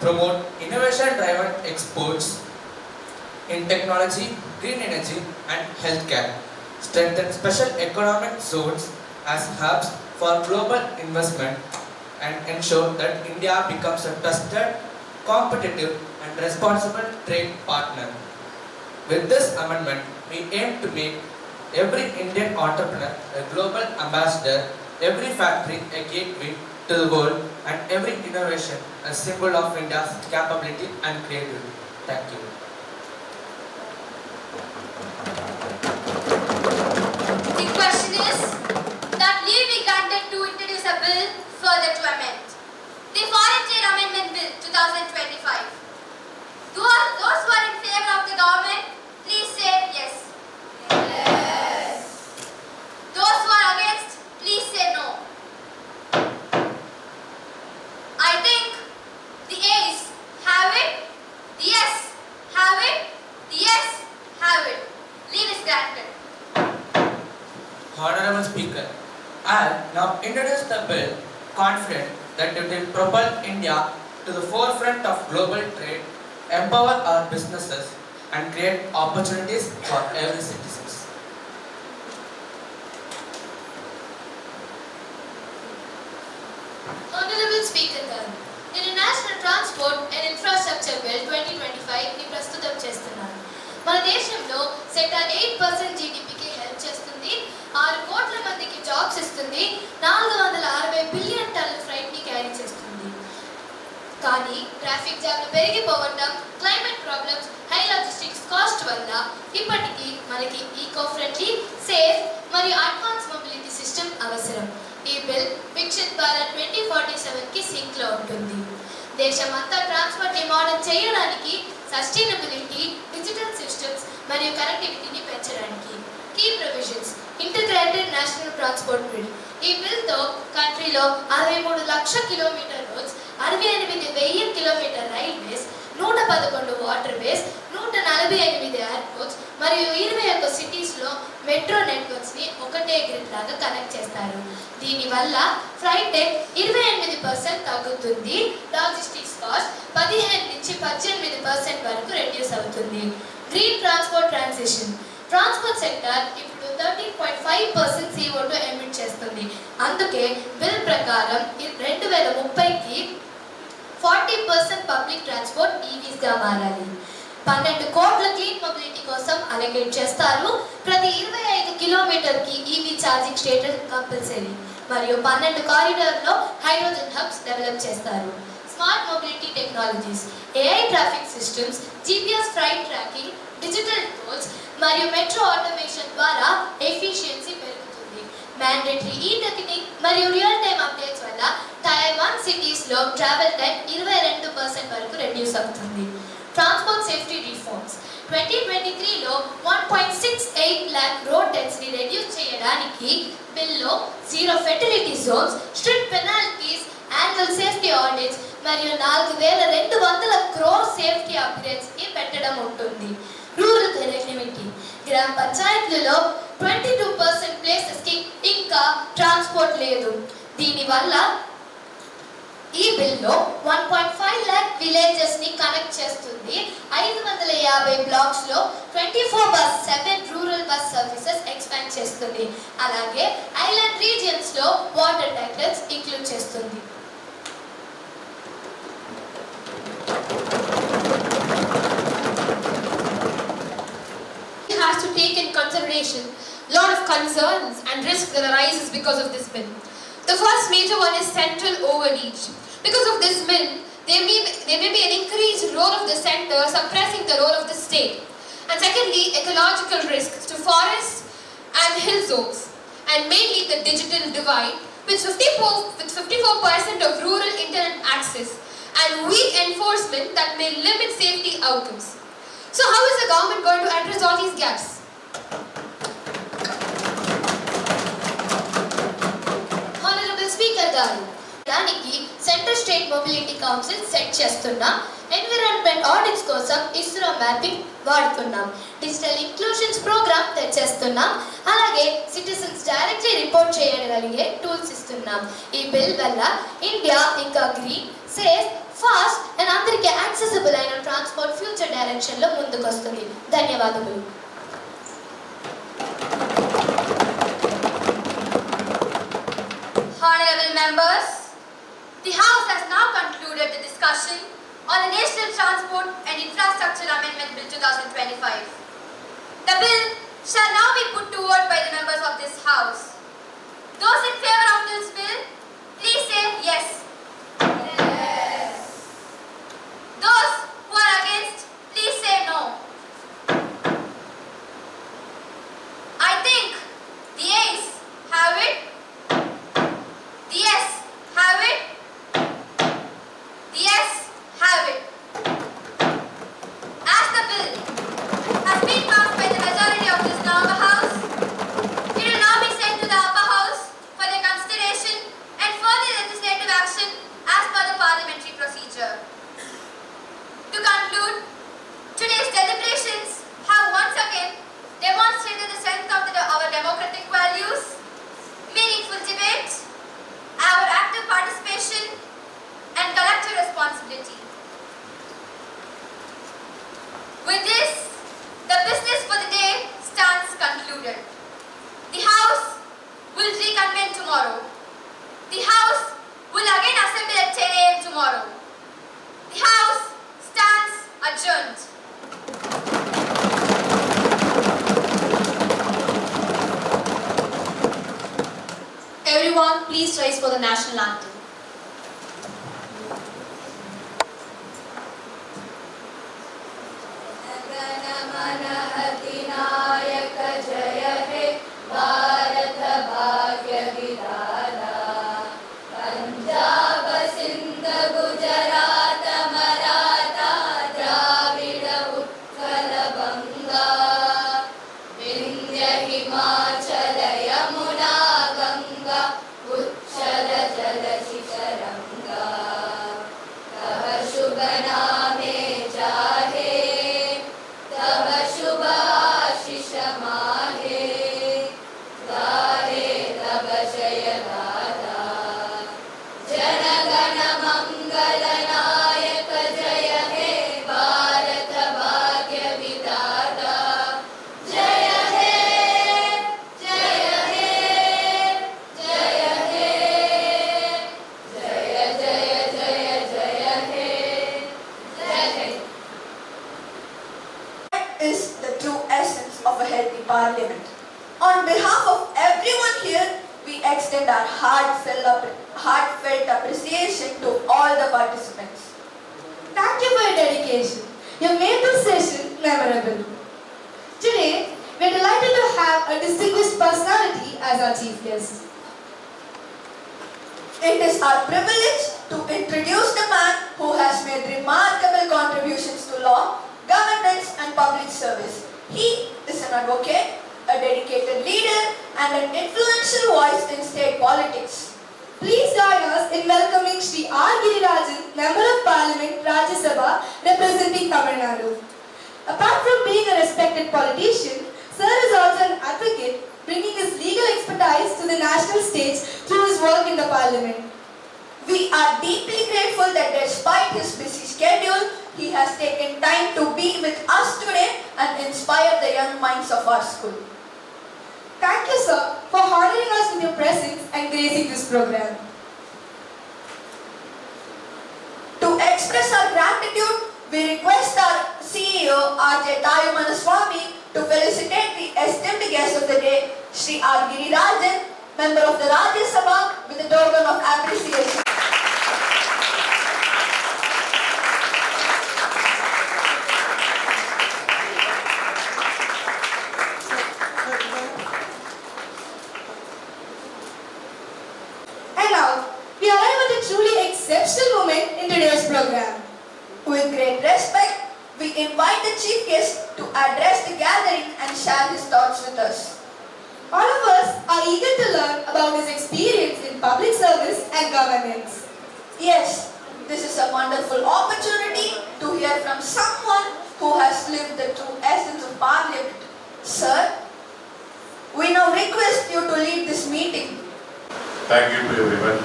promote innovation-driven exports in technology, green energy and healthcare, strengthen special economic zones as hubs for global investment and ensure that India becomes a trusted, competitive and responsible trade partner. With this amendment, we aim to make every Indian entrepreneur a global ambassador, every factory a gateway to the world and every innovation a symbol of India's capability and creativity. Thank you. The question is that leave be granted to introduce a bill further to amend the Foreign Trade Amendment Bill 2025. Those who are in favor of the government, please say yes. Yes. Those who are against, please say no. I think the ayes have it, the yes have it, the yes have it. Leave is granted. Honorable Speaker, I now introduce the bill confident that it will propel India to the forefront of global trade, empower our businesses and create opportunities for every citizen. Honorable Speaker గారు, నేను national transport and infrastructure bill 2025 ని ప్రస్తుతం చేస్తున్నాను. మన దేశంలో sector 8% జీడీపీకి help చేస్తుంది, 6 కోట్ల మందికి జాబ్స్ ఇస్తుంది, 460 బిలియన్ టన్నుల ఫ్రైట్ ని క్యారీ చేస్తుంది. కానీ ట్రాఫిక్ జామ్లు పెరిగిపోవటం, climate problems, high logistics cost వల్ల ఇప్పటికీ మనకి ఈకో ఫ్రెండ్లీ, సేఫ్ మరియు అడ్వాన్స్ మొబిలిటీ సిస్టమ్ అవసరం. ఈ బిల్ వికసిత్ భారత్ 2047కి సింక్లో ఉంటుంది. దేశమంతా ట్రాన్స్పోర్ట్ని మోడర్న్ చేయడానికి, సస్టైనబిలిటీ, డిజిటల్ సిస్టమ్స్ మరియు కనెక్టివిటీని పెంచడానికి. Key provisions integrated national transport bill. ఈ బిల్తో కంట్రీలో 63 లక్షల kilometre roads, 68,000 kilometre railways, 111 waterways, 148 airports మరియు 21 సిటీస్లో మెట్రో నెట్వర్క్స్ని ఒకటే గ్రిడ్ లాగా కనెక్ట్ చేస్తారు. దీనివల్ల ఫ్లైట్ టైం 28% తగ్గుతుంది, లాజిస్టిక్స్ కాస్ట్ 15 నుంచి 18% వరకు రెడ్యూస్ అవుతుంది. Green transport transition. Transport sector ఇప్పుడు 13.5% CO2 ఎమిట్ చేస్తుంది. అందుకే బిల్ ప్రకారం 2030కి 40% పబ్లిక్ ట్రాన్స్పోర్ట్ ఈవీస్గా మారాలి. 12 కోట్ల క్లీన్ మొబిలిటీ కోసం అలొకేట్ చేస్తారు. ప్రతి 25 కిలోమీటర్ల కిలోమీటర్కి ఈవీ ఛార్జింగ్ స్టేషన్ కంపల్సరీ మరియు 12 కారిడార్లో హైడ్రోజన్ హబ్స్ డెవలప్ చేస్తారు. Smart mobility technologies, AI traffic systems, GPS flight tracking, digital tolls మరియు మెట్రో ఆటోమేషన్ ద్వారా ఎఫిషియన్సీ పెరుగుతుంది. మ్యాండేటరీ ఈ-టెక్నిక్ మరియు రియల్ టైమ్ అప్డేట్స్ వల్ల టైర్ 1 సిటీస్లో ట్రావెల్ టైం 22% వరకు రెడ్యూస్ అవుతుంది. ట్రాన్స్పోర్ట్ సేఫ్టీ రిఫార్మ్స్ 2023లో 1.68 lakh రోడ్ డెత్స్ని రెడ్యూస్ చేయడానికి బిల్లో zero fertility zones, strict penalties, annual safety audits మరియు 4200 crore సేఫ్టీ అప్గ్రేడ్స్కి పెట్టడం ఉంటుంది. రూరల్ కనెక్టివిటీ గ్రామ పంచాయతీలలో 22% ప్లేసెస్కి ఇంకా ట్రాన్స్పోర్ట్ లేదు. దీనివల్ల ఈ బిల్లో 1.5 lakh విలేజెస్ని కనెక్ట్ చేస్తుంది. 550 బ్లాక్స్లో 24/7 రూరల్ బస్ సర్వీసెస్ ఎక్స్పాండ్ చేస్తుంది. అలాగే ఐలాండ్ రీజియన్స్లో వాటర్ ట్యాంకర్స్ ఇంక్లూడ్ చేస్తుంది. Has to take in consideration a lot of concerns and risks that arises because of this bill. The first major one is central overreach. Because of this bill, there may be an increased role of the center suppressing the role of the state. And secondly, ecological risks to forests and hill zones, and mainly the digital divide with 54% of rural internet access and weak enforcement that may limit safety outcomes. So how is the government going to address all these gaps? Honorable Speaker గారు, దానికి centre state mobility council set చేస్తున్నాం. Environment audits కోసం ISRO mapping వాడుతున్నాం. Digital inclusions programme తెచ్చేస్తున్నాం. అలాగే citizens directly report చేయగలిగే tools ఇస్తున్నాం. ఈ బిల్ వల్ల ఇండియా ఇంకా గ్రీన్, సేఫ్, ఫాస్ట్ అండ్ అందరికీ యాక్సెసిబుల్ అయిన ట్రాన్స్పోర్ట్ ఫ్యూచర్ డైరెక్షన్లో ముందుకు వస్తుంది. ధన్యవాదములు. Honorable members, the House has now concluded the discussion on the National Transport and Infrastructure Amendment Bill 2025. The bill shall now be put to vote by the members of this House. Those in favor of this bill, please say yes. Yes. Those who are against, please say no. I think the ayes have it. The yes have it. The yes have it. As the bill has been passed by the majority of this Honorable House, it will now be sent to the upper house for their consideration and further legislative action as per the parliamentary procedure. To conclude, today's deliberations have once again demonstrated the strength of our democratic values, meaningful debate, our active participation and collective responsibility. With this, the business for the day stands concluded. The House will reconvene tomorrow. The House will again assemble at 10 a.m. tomorrow. The House stands adjourned. Everyone, please rise for the national anthem. जय हे On behalf of everyone here, we extend our heartfelt appreciation to all the participants. Thank you for your dedication. You made this session memorable. Today, we are delighted to have a distinguished personality as our chief guest. It is our privilege to introduce the man who has made remarkable contributions to law, governance and public service. He is an advocate, a dedicated leader and an influential voice in state politics. Please join us in welcoming Shri R. Girirajan, Member of Parliament, Rajya Sabha, representing Tamil Nadu. Apart from being a respected politician, Sir is also an advocate, bringing his legal expertise to the national stage through his work in the Parliament. We are deeply grateful that despite his busy schedule, he has taken time to be with us today and inspire the young minds of our school. Thank you, sir, for honoring us with your presence and gracing this program. To express our gratitude, we request our CEO, R.J. Tayumanaswamy, to felicitate the esteemed guest of the day, Shri R. Girirajan, Member of the Rajya Sabha, with a token of appreciation. And now, we arrive at a truly exceptional moment in today's program. With great respect, we invite the chief guest to address the gathering and share his thoughts with us. All of us are eager to learn about his experience in public service and governance. Yes, this is a wonderful opportunity to hear from someone who has lived the true essence of Parliament. Sir, we now request you to lead this meeting. Thank you to everyone.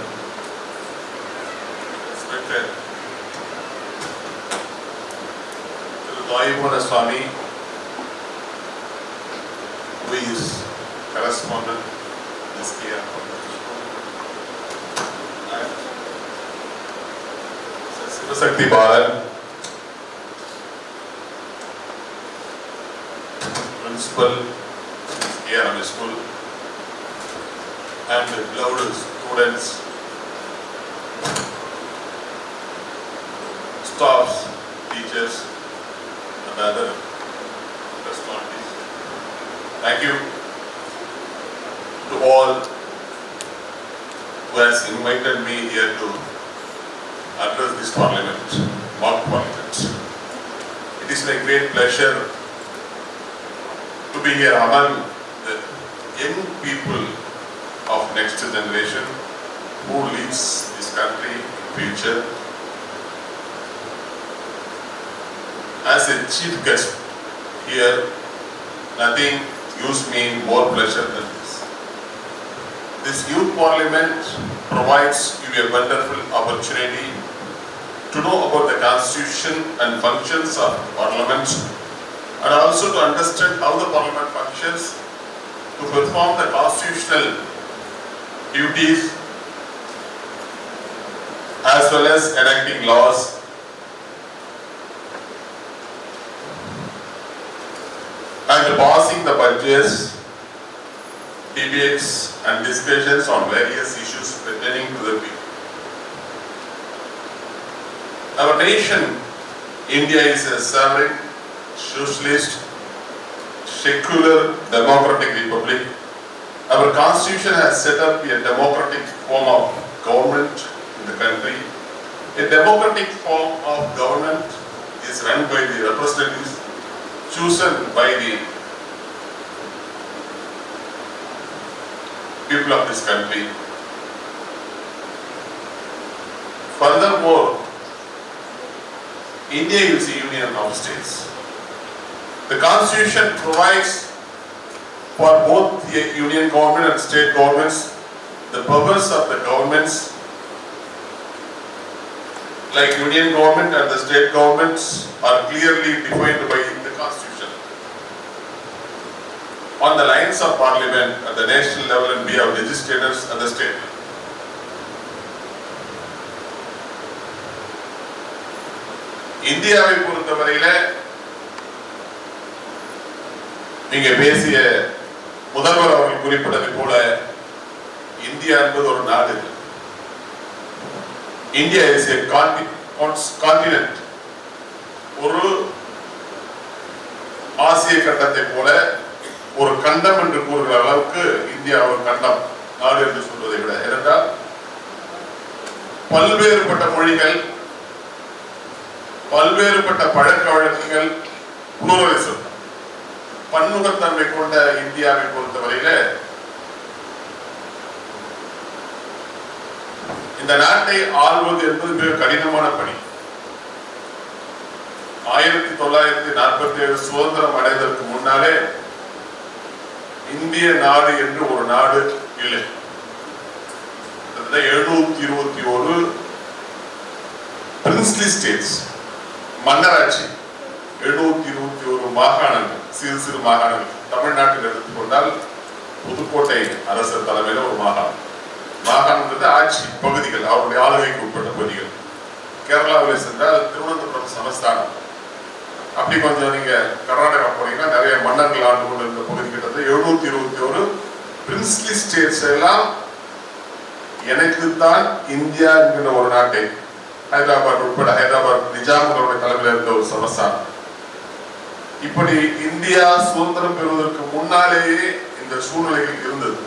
Respected Tayumanaswamy, who is correspondent this KRM Public School, and Sivasakti Balan, principal KRM School, and beloved students, staffs, teachers, and other personalities. Thank you to all who has invited me here to address this Parliament, mock Parliament. It is my great pleasure to be here among the young people of next generation who leads this country in future. As a chief guest here, nothing gives me more pleasure than this. This youth parliament provides you a wonderful opportunity to know about the constitution and functions of parliament, and also to understand how the parliament functions, to perform the constitutional duties as well as enacting laws. And passing the budgets, debates and discussions on various issues pertaining to the people. Our nation, India, is a sovereign, socialist, secular, democratic republic. Our constitution has set up a democratic form of government in the country. A democratic form of government is run by the representatives chosen by the people of this country. Furthermore, India is a union of states. The constitution provides for both the union government and state governments. The powers of the governments, like union government and the state governments, are clearly defined by the constitution. On the lines of parliament at the national level, and we have legislators at the state level. இந்தியாவை பொறுத்தவரையில நீங்க பேசிய முதல்வர் அவர்கள் குறிப்பிட்டதை போல India என்பது ஒரு நாடு. India is a continent. ஒரு ஆசிய கண்டத்தை போல ஒரு கண்டம் என்று கூறுகிற அளவுக்கு இந்தியா ஒரு கண்டம், நாடு என்று சொல்வதை விட. ஏனென்றால் பல்வேறுபட்ட மொழிகள், பல்வேறுபட்ட பழக்க வழக்கங்கள், புளூரலிசம், பன்முகத்தன்மை கொண்ட இந்தியாவை பொறுத்தவரையில இந்த நாட்டை ஆள்வது என்பது மிக கடினமான பணி. 1947 சுதந்திரம் அடைவதற்கு முன்னாலே இந்திய நாடு என்று ஒரு நாடு இல்லை. 721 பிரின்ஸ்லி ஸ்டேட்ஸ், மன்னராட்சி, 721 மாகாணங்கள், சிறு சிறு மாகாணங்கள். தமிழ்நாட்டில் எடுத்துக்கொண்டால் புதுக்கோட்டை அரசர் தலைமையில ஒரு மாகாணம். மாகாணம் ஆட்சி பகுதிகள், அவருடைய ஆளுகைக்கு உட்பட்ட பகுதிகள். கேரளாவில் சென்றால் திருவனந்தபுரம் சமஸ்தானம். அப்படி கொஞ்சம் நீங்க கர்நாடகா போனீங்கன்னா நிறைய மன்னர்கள் ஆண்டு கொண்டு இருந்த பகுதி கிட்டத்தட்ட 721 பிரின்ஸ்லி ஸ்டேட்ஸ் எல்லாம் இணைத்துத்தான் இந்தியா என்கிற ஒரு நாட்டை, ஹைதராபாத் உட்பட, ஹைதராபாத் நிஜாம்களுடைய தலைமையில் இருந்த ஒரு சமஸ்தானம். இப்படி இந்தியா சுதந்திரம் பெறுவதற்கு முன்னாலேயே இந்த சூழ்நிலைகள் இருந்தது.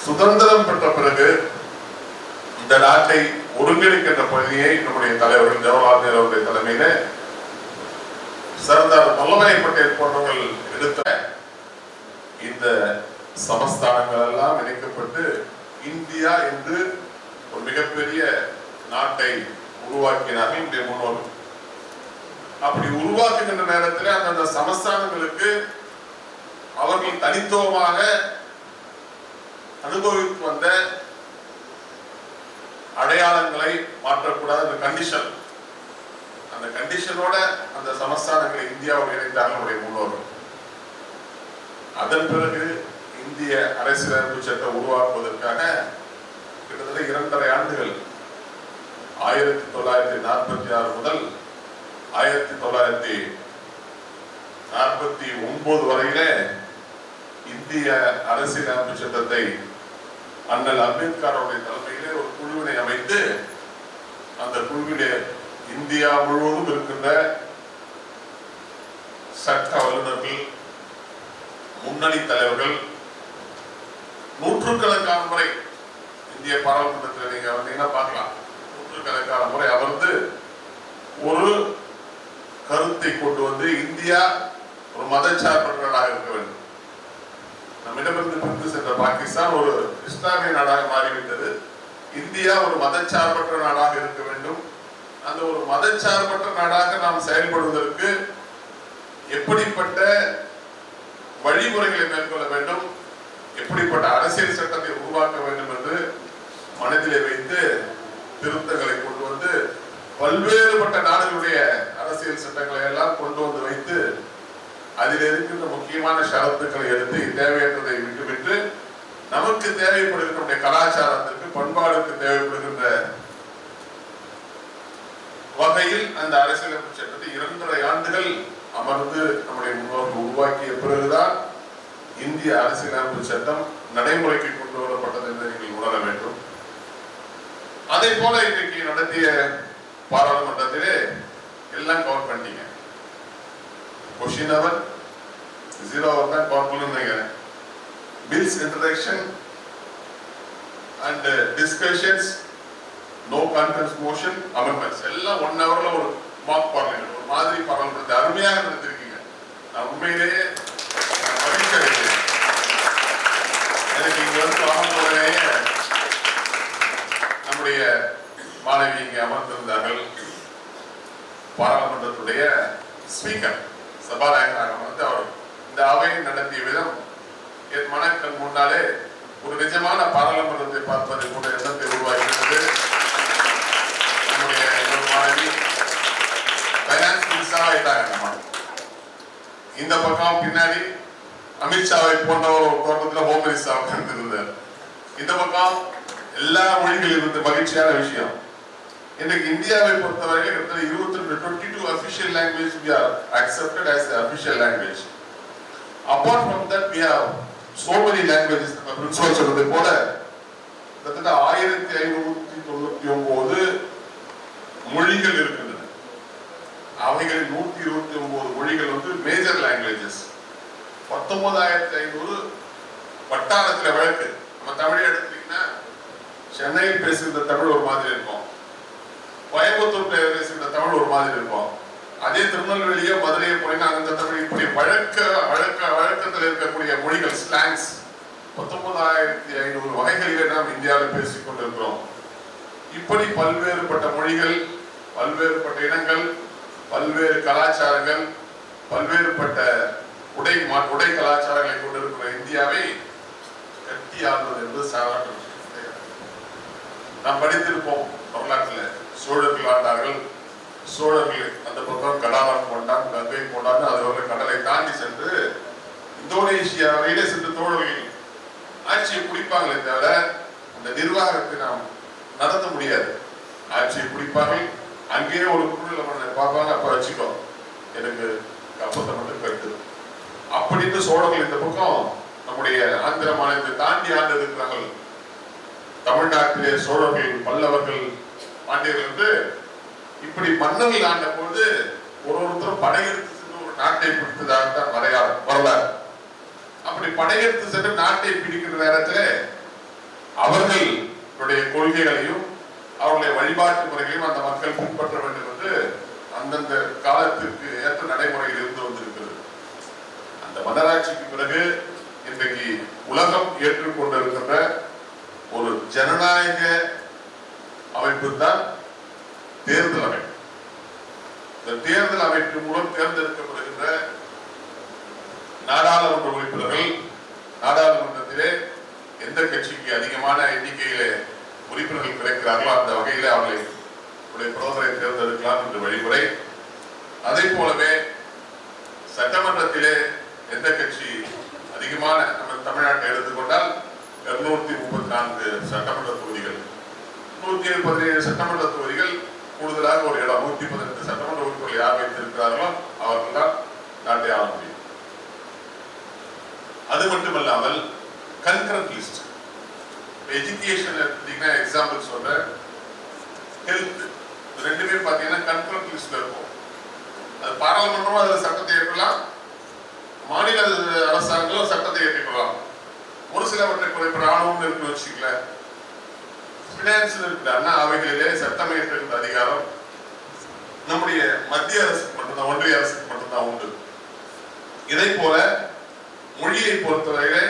சுதந்திரம் பெற்ற பிறகு இந்த நாட்டை ஒருங்கிணைக்கின்ற பணியை நம்முடைய தலைவர்கள் ஜவஹர்லால் நேரு அவருடைய தலைமையில சர்தார் வல்லபாய் பட்டேல் போன்றவர்கள் எடுத்த இந்த சமஸ்தானங்கள் எல்லாம் இணைக்கப்பட்டு இந்தியா என்று ஒரு மிகப்பெரிய நாட்டை உருவாக்கினார்கள் இன்றைய முன்னோர்கள். அப்படி உருவாக்குகின்ற நேரத்தில் அந்த சமஸ்தானங்களுக்கு அவர்கள் தனித்துவமாக அனுபவித்து வந்த அடையாளங்களை மாற்றக்கூடாது. அந்த கண்டிஷன், அந்த கண்டிஷனோட அந்த சமஸ்தானங்களை இந்தியாவோடு இணைத்தார்கள் நம்முடைய முன்னோர்கள். அதன் பிறகு இந்திய அரசியலமைப்பு சட்டம் உருவாக்குவதற்காக கிட்டத்தட்ட 2.5 ஆண்டுகள், 1946 முதல் 1949 வரையில இந்திய அரசியலமைப்பு சட்டத்தை அண்ணல் அம்பேத்கர் அவருடைய தலைமையிலே ஒரு குழுவினை அமைத்து, அந்த குழுவிலே இந்தியா முழுவதும் இருக்கின்ற சட்ட வல்லுநர்கள், முன்னணி தலைவர்கள், நூற்றுக்கணக்கான முறை இந்திய பாராளுமன்றத்தில் நீங்க வந்தீங்கன்னா பார்க்கலாம், நூற்றுக்கணக்கான முறை அமர்ந்து ஒரு கருத்தை கொண்டு வந்து இந்தியா ஒரு மதச்சார்பற்ற நாடாக இருக்க வேண்டும். நம்மிடமிருந்து பிரிந்து சென்ற பாகிஸ்தான் ஒரு இஸ்லாமிய நாடாக மாறிவிட்டது. இந்தியா ஒரு மதச்சார்பற்ற நாடாக இருக்க வேண்டும். அந்த ஒரு மதச்சார்பற்ற நாடாக நாம் செயல்படுவதற்கு எப்படிப்பட்ட வழிமுறைகளை மேற்கொள்ள வேண்டும், எப்படிப்பட்ட அரசியல் சட்டத்தை உருவாக்க வேண்டும் என்று மனதிலே வைத்து திருத்தங்களை கொண்டு வந்து பல்வேறுபட்ட நாடுகளுடைய அரசியல் சட்டங்களை எல்லாம் கொண்டு வந்து வைத்து அதில் இருக்கின்ற முக்கியமான ஷரத்துக்களை எடுத்து தேவையற்றதை விட்டுவிட்டு நமக்கு தேவைப்படுகின்ற நம்முடைய கலாச்சாரத்திற்கு, பண்பாடுக்கு தேவைப்படுகின்ற வகையில் அந்த அரசியலமைப்பு சட்டத்தை 2.5 ஆண்டுகள் அமர்ந்து நம்முடைய முன்னோர்கள் உருவாக்கிய பிறகுதான் இந்திய அரசியலமைப்பு சட்டம் நடைமுறைக்கு கொண்டு வரப்பட்டது என்று நீங்கள் உணர வேண்டும். அதே போல இன்றைக்கு நடத்திய பாராளுமன்றத்திலே எல்லாம் கவர் பண்ணிட்டீங்க. Question hour 0 hour தான் கவர் பண்ணுங்க. Bills introduction and discussions, no contest motion, amendments எல்லாம் 1 hourல ஒரு மார்க் பார்லிமெண்ட், ஒரு மாதிரி பாராளுமன்றத்தை அருமையாக நடத்திருக்கீங்க. நான் உண்மையிலேயே மகிழ்ச்சி அடைகிறேன். எனக்கு இங்க வந்து ஆரம்பத்திலேயே நம்முடைய மாணவி இங்கே அமர்ந்திருந்தார்கள். பாராளுமன்றத்துடைய ஸ்பீக்கர், சபாநாயகராக வந்து அவர் இந்த அவையை நடத்திய விதம் என் மனக்கண் முன்னாலே ஒரு நிஜமான பாராளுமன்றத்தை பார்ப்பதை போன்ற எண்ணத்தை உருவாக்கிவிட்டது. நம்முடைய மாணவி பைனான்ஸ் மினிஸ்டரா ஆயிட்டாங்க. இந்த பக்கம் பின்னாடி அமித்ஷாவை போன்ற ஒரு தோட்டத்தில் ஹோம் மினிஸ்டராக இருந்திருந்தார். இந்த பக்கம் எல்லா மொழிகளில் இருந்த மகிழ்ச்சியான விஷயம், இன்னைக்கு இந்தியாவை பொறுத்தவரையில் 22 official language we are accepted as the official language. Apart from that, we have so many languages. நம்ம பிரின்சிபல் சொன்னது போல கிட்டத்தட்ட 1599 மொழிகள் இருக்கின்றன. அவைகளில் 129 மொழிகள் வந்து மேஜர் லாங்குவேஜஸ். 19,500 வட்டாரத்தில் வழக்கு. நம்ம தமிழை எடுத்துட்டீங்கன்னா சென்னையில் பேசுகின்ற தமிழ் ஒரு மாதிரி இருக்கும், கோயம்புத்தூர் பேசுகின்ற தமிழ் ஒரு மாதிரி இருக்கும். அதே திருநெல்வேலியோ மதுரையோ போனீங்கன்னா அந்த தமிழ் இப்படி வழக்கத்தில் இருக்கக்கூடிய மொழிகள் ஸ்லாங்ஸ் 19,500 வகைகளிலே நாம் இந்தியாவில் பேசிக் கொண்டிருக்கிறோம். இப்படி பல்வேறுபட்ட மொழிகள், பல்வேறுபட்ட இனங்கள், பல்வேறு கலாச்சாரங்கள், பல்வேறுபட்ட உடை கலாச்சாரங்களை கொண்டிருக்கிற இந்தியாவை கட்டி ஆள்வது என்பது சாதாரண விஷயம் கிடையாது. நாம் படித்திருப்போம் வரலாற்றில் சோழர்கள் ஆண்டார்கள். சோழர்கள் அந்த பக்கம் கடாரம் கொண்டான், கங்கை கொண்டான், அது கடலை தாண்டி சென்று இந்தோனேஷியாவிலே சென்று தோழர்கள் ஆட்சியை பிடிப்பாங்களே தவிர அந்த நிர்வாகத்தை நாம் நடத்த முடியாது. ஆட்சியை பிடிப்பார்கள், அங்கேயே ஒரு குழுல பார்ப்பாங்க, அப்ப வச்சுக்கோ எனக்கு கப்பத்தை மட்டும் கட்டு அப்படின்னு சோழர்கள் இந்த பக்கம் நம்முடைய ஆந்திர மாநிலத்தை தாண்டி ஆண்டு இருக்கிறார்கள். தமிழ்நாட்டிலே சோழர்கள், பல்லவர்கள், பாண்டியர்கள் என்று இப்படி மன்னர்கள் ஆண்ட பொழுது ஒருத்தரும் படையெடுத்து சென்று ஒரு நாட்டை பிடித்ததாகத்தான் வரலாறு. அப்படி படையெடுத்து சென்று நாட்டை பிடிக்கிற நேரத்தில் அவர்களுடைய கொள்கைகளையும் அவருடைய வழிபாட்டு முறைகளையும் அந்த மக்கள் பின்பற்ற வேண்டும் என்று அந்தந்த காலத்திற்கு ஏற்ற நடைமுறையில் இருந்து வந்திருக்கிறது. அந்த மன்னராட்சிக்கு பிறகு இன்றைக்கு உலகம் ஏற்றுக்கொண்டிருக்கின்ற ஒரு ஜனநாயக அமைப்பு தான் தேர்தல் அமைப்பு. இந்த தேர்தல் அமைப்பு மூலம் தேர்ந்தெடுக்கப்படுகின்ற நாடாளுமன்ற உறுப்பினர்கள் நாடாளுமன்றத்திலே எந்த கட்சிக்கு அதிகமான எண்ணிக்கையிலே உறுப்பினர்கள் கிடைக்கிறார்களோ அந்த வகையிலே அவர்களை பிரதமரை தேர்ந்தெடுக்கலாம் என்ற வழிமுறை. அதே போலவே சட்டமன்றத்திலே எந்த கட்சி அதிகமான, நம்ம தமிழ்நாட்டை எடுத்துக்கொண்டால் 234 சட்டமன்ற தொகுதிகள், 117 சட்டமன்ற தொகுதிகள், கூடுதலாக ஒரு இடம் 118 சட்டமன்ற உறுப்பினர்கள் யார் வைத்திருக்கிறார்களோ அவர்கள் தான் நாட்டை ஆள முடியும். அது மட்டுமல்லாமல் கன்கரண்ட் லிஸ்ட், எஜுகேஷன் எடுத்தீங்கன்னா எக்ஸாம்பிள் சொல்றேன், ஹெல்த், ரெண்டுமே பார்த்தீங்கன்னா கன்கரண்ட் லிஸ்ட்ல இருக்கும். அது பாராளுமன்றமும் அதில் சட்டத்தை ஏற்றலாம், மாநில அரசாங்கங்களும் சட்டத்தை ஏற்றிக்கொள்ளலாம். ஒரு சிலவற்றை குறைப்பு ராணுவம் இருக்குன்னு வச்சுக்கல, பினான்ஸ் இருக்குன்னா அவைகளிலே சட்டம் இயற்றுகின்ற அதிகாரம் நம்முடைய மத்திய அரசுக்கு மட்டும்தான், ஒன்றிய அரசுக்கு மட்டும்தான் உண்டு. இதை போல மொழியை பொறுத்தவரையிலே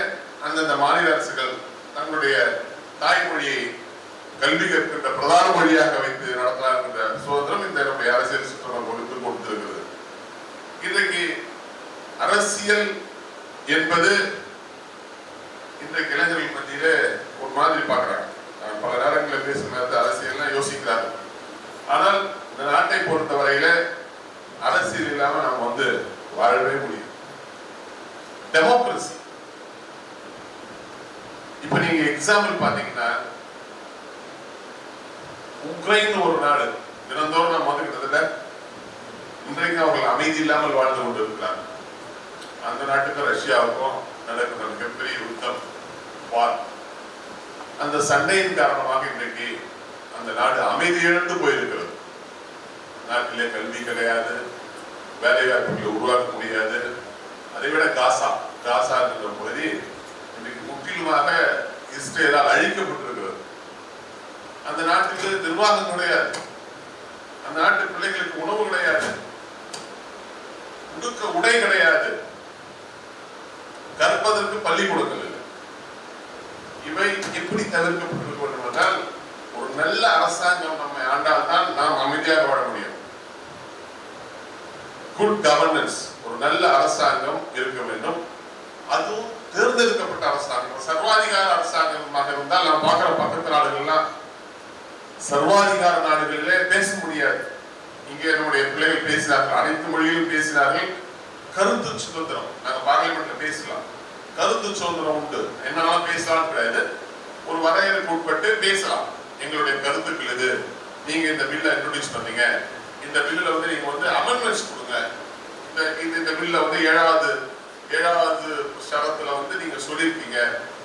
அந்தந்த மாநில அரசுகள் தங்களுடைய தாய்மொழியை கல்வி கற்கின்ற பிரதான மொழியாக வைத்து நடத்தலாம் என்ற சுதந்திரம் இந்த நம்முடைய அரசியல் சுற்றம் கொடுத்திருக்கிறது. இன்றைக்கு அரசியல் என்பது இன்றைக்கு இளைஞர்கள் மத்தியிலே ஒரு மாதிரி பார்க்கிறாங்க. பல நேரங்களில் பேசும் நேரத்தில் அரசியல்லாம் யோசிக்கிறார்கள். ஆனால் இந்த நாட்டை பொறுத்தவரையில அரசியல் இல்லாம நம்ம வாழவே முடியும். டெமோக்ரசி, இப்ப நீங்க எக்ஸாம்பிள் பாத்தீங்கன்னா உக்ரைன் ஒரு நாடு, தினந்தோறும் நம்ம கிட்டத்தட்ட இன்றைக்கு அவர்கள் அமைதி இல்லாமல் வாழ்ந்து கொண்டிருக்கிறார். அந்த நாட்டுக்கும் ரஷ்யாவுக்கும் நடக்கிற மிகப்பெரிய யுத்தம், வார். அந்த சண்டையின் காரணமாக இன்றைக்கு அந்த நாடு அமைதி இழந்து போயிருக்கிறது. நாட்டிலே கல்வி கிடையாது, வேலைவாய்ப்புகளை உருவாக்க முடியாது. அதைவிட காசா என்ற பகுதி இன்றைக்கு முற்றிலுமாக இஸ்ரேலால் அழிக்கப்பட்டிருக்கிறது. அந்த நாட்டுக்கு நிர்வாகம் கிடையாது, அந்த நாட்டு பிள்ளைகளுக்கு உணவு கிடையாது, உடுக்க உடை கிடையாது, கற்பதற்கு பள்ளிக்கூடங்கள் இல்லை. இவை எப்படி தவிர்க்கப்பட்டிருக்க வேண்டும் என்றால், ஒரு நல்ல அரசாங்கம் நம்மை ஆண்டால்தான் நாம் அமைதியாக வாழ முடியும். குட் கவர்னன்ஸ், ஒரு நல்ல அரசாங்கம் இருக்க வேண்டும். அதுவும் தேர்ந்தெடுக்கப்பட்ட அரசாங்கம். சர்வாதிகார அரசாங்கமாக இருந்தால் நாம் பார்க்கிற பக்கத்து நாடுகள்லாம் சர்வாதிகார நாடுகளிலே பேச முடியாது. இங்கே நம்முடைய பிள்ளைகள் பேசினார்கள், அனைத்து மொழியிலும் பேசினார்கள். கருத்து சுதந்திரம், நாங்க பார்லிமெண்ட்ல பேசலாம், கருத்து சுதந்திரம் உண்டு, என்னெல்லாம் பேசலாம் கிடையாது. ஒரு வரையறைக்கு உட்பட்டு பேசலாம். எங்களுடைய கருத்துக்கள் இது, நீங்க இந்த பில்லை இன்ட்ரோடியூஸ் பண்ணீங்க, இந்த பில்லுல நீங்க அமெண்ட்மெண்ட்ஸ் கொடுங்க, இந்த பில்ல 7வது 7வது ஷரத்துல வந்து நீங்க சொல்லியிருக்கீங்க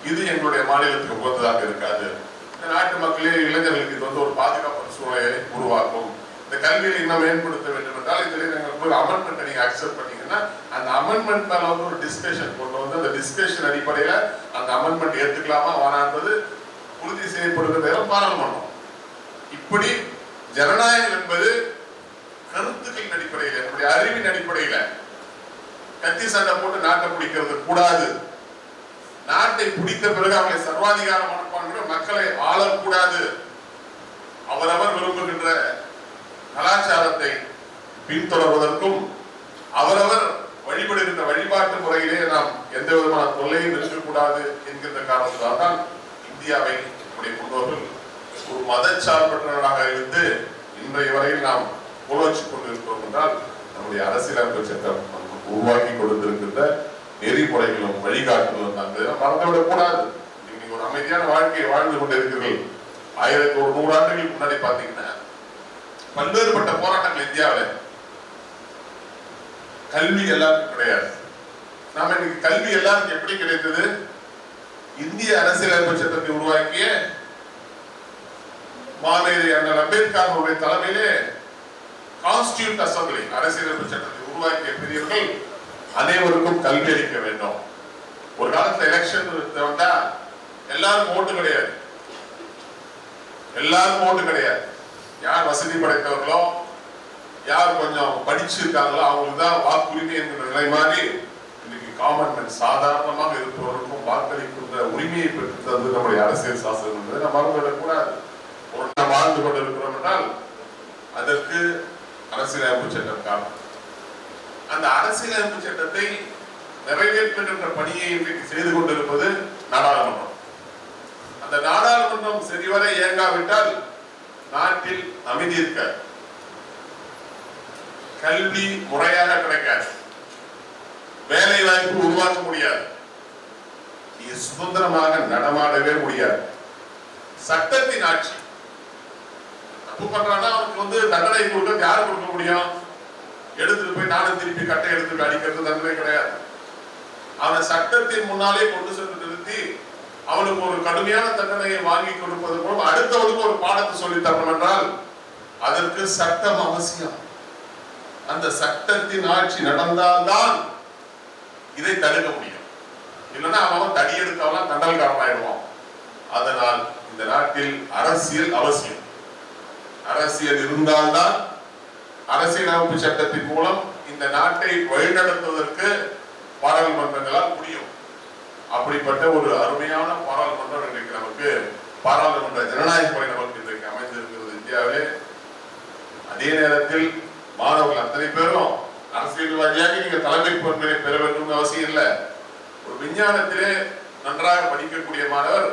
இது எங்களுடைய மாநிலத்துக்கு உகந்ததாக இருக்காது. இந்த நாட்டு மக்களே இளைஞர்களுக்கு இது வந்து ஒரு பாதுகாப்பான சூழலை உருவாக்கும். இந்த கல்வியை இன்னும் மேம்படுத்த வேண்டும் என்றால் இதில் நீங்கள் ஒரு அமெண்ட்மெண்ட்டை நீங்க அக்செப்ட் பண்ணீங்கன்னா அந்த அமெண்ட்மெண்ட் மேல வந்து ஒரு டிஸ்கஷன் கொண்டு வந்து அந்த டிஸ்கஷன் அடிப்படையில அந்த அமெண்ட்மெண்ட் ஏற்றுக்கலாமா வேணான்றது உறுதி செய்யப்படுகிற பாராளுமன்றம். இப்படி ஜனநாயகம் என்பது கருத்துக்களின் அடிப்படையில் நம்முடைய அறிவின் அடிப்படையில கத்தி சண்டை போட்டு நாட்டை பிடிக்கிறது கூடாது. நாட்டை பிடித்த பிறகு அவங்களை சர்வாதிகார மனப்பான்மை மக்களை ஆளக்கூடாது. அவரவர் விரும்புகின்ற கலாச்சாரத்தை பின்தொடர்வதற்கும் அவரவர் வழிபடுகின்ற வழிபாட்டு முறையிலே நாம் எந்த விதமான தொல்லையும் இருக்கக்கூடாது என்கின்ற காரணத்தால் தான் இந்தியாவை நம்முடைய முன்னோர்கள் ஒரு மதச்சார்பற்ற நாடாக இருந்து இன்றைய வரையில் நாம் உருவாக்கிக் கொண்டிருக்கிறோம் என்றால் நம்முடைய அரசியலமைப்பு சட்டம் உருவாக்கி கொடுத்திருக்கின்ற நெறிமுறைகளும் வழிகாட்டுகளும் தான் மறந்துவிடக் கூடாது. நீங்க ஒரு அமைதியான வாழ்க்கையை வாழ்ந்து கொண்டிருக்கிறீர்கள். 1100 ஆண்டுகளுக்கு முன்னாடி பாத்தீங்கன்னா பல்வேறுபட்ட போராட்டங்கள் இந்தியாவில். கல்வி எல்லாருக்கும் கிடையாது. நாம இன்னைக்கு கல்வி எல்லாருக்கும் எப்படி கிடைத்தது? இந்திய அரசியலமைப்பு சட்டத்தை உருவாக்கிய மாமேதை அண்ணல் அம்பேத்கர் அவருடைய தலைமையிலே கான்ஸ்டிடியூட் அசம்பிளி அரசியலமைப்பு சட்டத்தை உருவாக்கிய பெரியவர்கள் அனைவருக்கும் கல்வி அளிக்க வேண்டும். ஒரு காலத்துல எலெக்ஷன் வந்தா எல்லாருக்கும் ஓட்டு கிடையாது. எல்லாருக்கும் ஓட்டு கிடையாது. யார் வசதி படைத்தவர்களோ யார் கொஞ்சம் படிச்சிருக்காங்களோ அவங்களுக்கு தான் வாக்குரிமை என்கிற நிலை மாதிரி இன்னைக்கு காமன் சாதாரணமாக இருப்பவருக்கும் வாக்களிக்கின்ற உரிமையை பெற்று தந்து நம்முடைய அரசியல் சாசனம் என்பதை நாம் மறந்துவிடக்கூடாது. ஒரு நாம் வாழ்ந்து கொண்டிருக்கிறோம் என்றால் அதற்கு அரசியலமைப்பு சட்டம் காரணம். அந்த அரசியலமைப்பு சட்டத்தை நிறைவேற்றுகின்ற பணியை இன்றைக்கு செய்து கொண்டிருப்பது நாடாளுமன்றம். அந்த நாடாளுமன்றம் சரிவரை இயங்காவிட்டால் நாட்டில் அமைதி இருக்காது, கல்வி முறையாக கிடைக்காது, வேலை வாய்ப்பு உருவாக்க முடியாது, சுதந்திரமாக நடமாடவே முடியாது. சட்டத்தின் ஆட்சி தப்பு பண்றான்னா அவனுக்கு வந்து தண்டனை கொடுக்க யாரு கொடுக்க முடியும்? எடுத்துட்டு போய் நானும் திருப்பி கட்டை எடுத்து அடிக்கிறது தண்டனை கிடையாது. அவனை சட்டத்தின் முன்னாலே கொண்டு சென்று நிறுத்தி அவனுக்கு ஒரு கடுமையான தண்டனையை வாங்கி கொடுப்பது மூலம் அடுத்தவனுக்கு ஒரு பாடத்தை சொல்லி தரணும் என்றால் அதற்கு சட்டம் அவசியம். அந்த சட்டத்தின் ஆட்சி நடந்தால்தான் இதை தடுக்க முடியும். இல்லைன்னா அவன் தடி எடுத்தவன் தண்டல்காரனாயிடுவான். அதனால் இந்த நாட்டில் அரசியல் அவசியம். அரசியல் இருந்தால்தான் அரசியலமைப்பு சட்டத்தின் மூலம் இந்த நாட்டை வழிநடத்துவதற்கு பாராளுமன்றங்களால் முடியும். அப்படிப்பட்ட ஒரு அருமையான பாராளுமன்றம் இன்றைக்கு நமக்கு பாராளுமன்ற ஜனநாயக முறை நமக்கு இன்றைக்கு அமைந்திருக்கிறது இந்தியாவிலே. அதே நேரத்தில் மாணவர்கள் அத்தனை பேரும் அரசியல்வாதியாக நீங்க தலைமை பண்பை பெற வேண்டும் அவசியம் இல்லை. ஒரு விஞ்ஞானத்திலே நன்றாக படிக்கக்கூடிய மாணவர்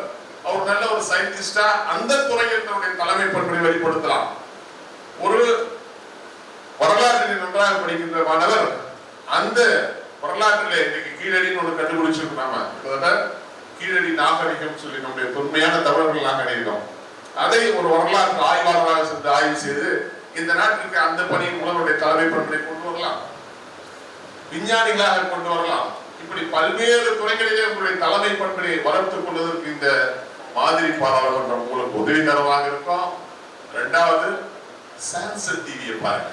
அவர் நல்ல ஒரு சயின்டிஸ்டா அந்த துறையில் தன்னுடைய தலைமை பண்பை வெளிப்படுத்தலாம். ஒரு வரலாற்றில் நன்றாக படிக்கின்ற மாணவர் அந்த வரலாற்றிலே இன்னைக்கு கீழடின்னு ஒன்று கண்டுபிடிச்சிருக்காம கீழடி நாகரிகம் சொல்லி நம்முடைய தொன்மையான தமிழர்கள் நாகரிகம் அதை ஒரு வரலாற்று ஆய்வாளராக சென்று ஆய்வு செய்து இந்த நாட்டிற்கு அந்த பணியின் மூலம் தலைமை பண்பை கொண்டு வரலாம், விஞ்ஞானிகளாக கொண்டு வரலாம். இப்படி பல்வேறு துறைகளிலே உங்களுடைய தலைமை பண்பை வளர்த்துக் கொள்வதற்கு இந்த மாதிரி பாராளுமன்றம் உங்களுக்கு உதவிகரமாக இருக்கும். இரண்டாவது, சான்சர் டிவியை பாருங்க.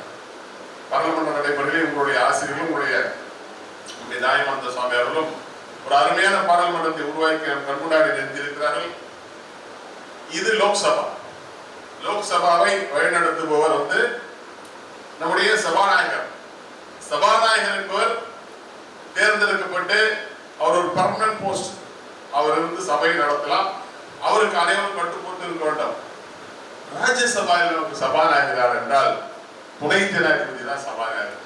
பாராளுமன்ற நடைமுறையிலே உங்களுடைய ஆசிரியர்களும் உங்களுடைய தாயமானந்த சுவாமி அவர்களும் ஒரு அருமையான பாராளுமன்றத்தை உருவாக்கி கண்முன்னாடி நிறுத்தியிருக்கிறார்கள். இது லோக்சபா. லோக்சபாவை வழிநடத்துபவர் வந்து நம்முடைய சபாநாயகர். சபாநாயகர் என்பவர் தேர்ந்தெடுக்கப்பட்டு அவர் ஒரு பர்மனன்ட் போஸ்ட். அவர் இருந்து சபையை நடத்தலாம். அவருக்கு அனைவரும் கட்டுப்பட்டு இருக்க வேண்டும். ராஜ்யசபாவில் நமக்கு சபாநாயகர் என்றால் துணை ஜனாதிபதி தான் சபாநாயகர்.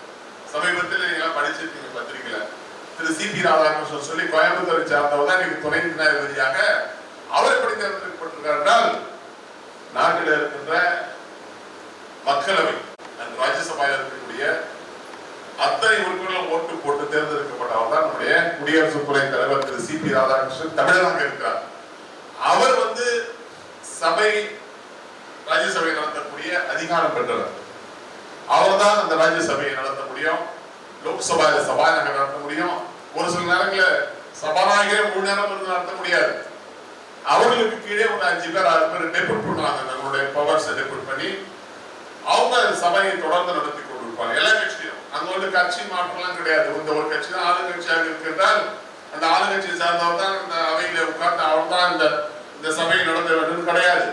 சமீபத்தில் நீங்க படிச்சிருக்கீங்க பத்திரிகையில திரு சி.பி. ராதாகிருஷ்ணன் சொல்லி கோயம்புத்தூரை சார்ந்தவர் தான் இன்னைக்கு துணை ஜனாதிபதியாக அவர் எப்படி தேர்ந்தெடுக்கப்பட்டிருக்கார் என்றால் நாட்டில் இருக்கின்ற மக்களவை ராஜ்யசபாவில் இருக்கக்கூடிய அத்தனை உறுப்பினர்களும் ஓட்டு போட்டு தேர்ந்தெடுக்கப்பட்டவர் தான் நம்முடைய குடியரசு துணைத் தலைவர் திரு சி.பி. ராதாகிருஷ்ணன் தமிழராக இருக்கிறார். அவர் வந்து சபை ராஜ்யசபை நடத்தக்கூடிய அதிகாரம் பெற்றவர். அவர்தான் அந்த ராஜ்யசபையை நடத்த முடியும், லோக்சபாவில் சபாநாயகர் நடத்த முடியும், ஒரு சில நேரங்களில் சபாநாயகரே 3 நேரம் இருந்து நடத்த முடியாது. அவர்களுக்கு கீழே ஒரு 5 பேர் 6 பேர் டெபுட் பண்ணுவாங்க. நம்மளுடைய பவர்ஸை டெபுட் பண்ணி அவங்க சபையை தொடர்ந்து நடத்தி கொண்டிருப்பாங்க. எல்லா கட்சியும் அங்க வந்து கட்சி மாற்றம்லாம் கிடையாது. இந்த ஒரு கட்சி தான் ஆளுங்கட்சியாக இருக்கின்றால் அந்த ஆளுங்கட்சியை சார்ந்தவர் தான் இந்த அவையில உட்கார்ந்து அவர் தான் இந்த சபையை நடத்த வேண்டும் கிடையாது.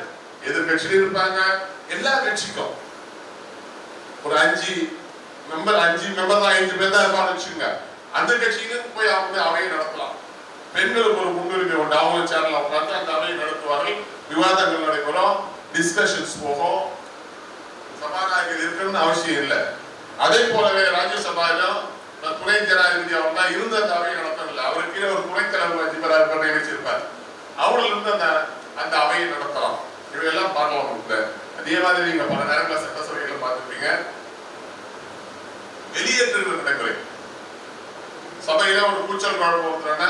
எதிர்கட்சியிலும் இருப்பாங்க. எல்லா கட்சிக்கும் ஒரு 5 மெம்பர் தான் 5 பேர் தான் இருப்பான்னு வச்சுக்கோங்க. அந்த கட்சியிலும் போய் அவங்க அவையை நடத்தலாம். பெண்களுக்கு ஒரு முன்னுரிமை உண்டு. அவங்க சேனல் உட்கார்ந்து அந்த அவையை நடத்துவார்கள். விவாதங்கள் நடைபெறும், டிஸ்கஷன்ஸ் போகும். சபாநாயகர் இருக்கணும்னு அவசியம் இல்லை. அதே போலவே ராஜ்யசபாவிலும் துணை ஜனாதிபதி அவர் தான் இருந்த அந்த அவையை நடத்தவில்லை. அவருக்கு கீழே ஒரு துணைத் தலைவர் 5 பேர் நியமிச்சிருப்பார். அவர்களிருந்து அந்த அவையை நடத்தலாம். இவையெல்லாம் பார்லாமெண்ட்ல. அதே மாதிரி நீங்க பல நேரங்களில் சட்டசபைகளை பார்த்துருப்பீங்க. வெளியேற்றுகிற நடைமுறை சபையில ஒரு கூச்சல் குழப்பம் ஒருத்தரனா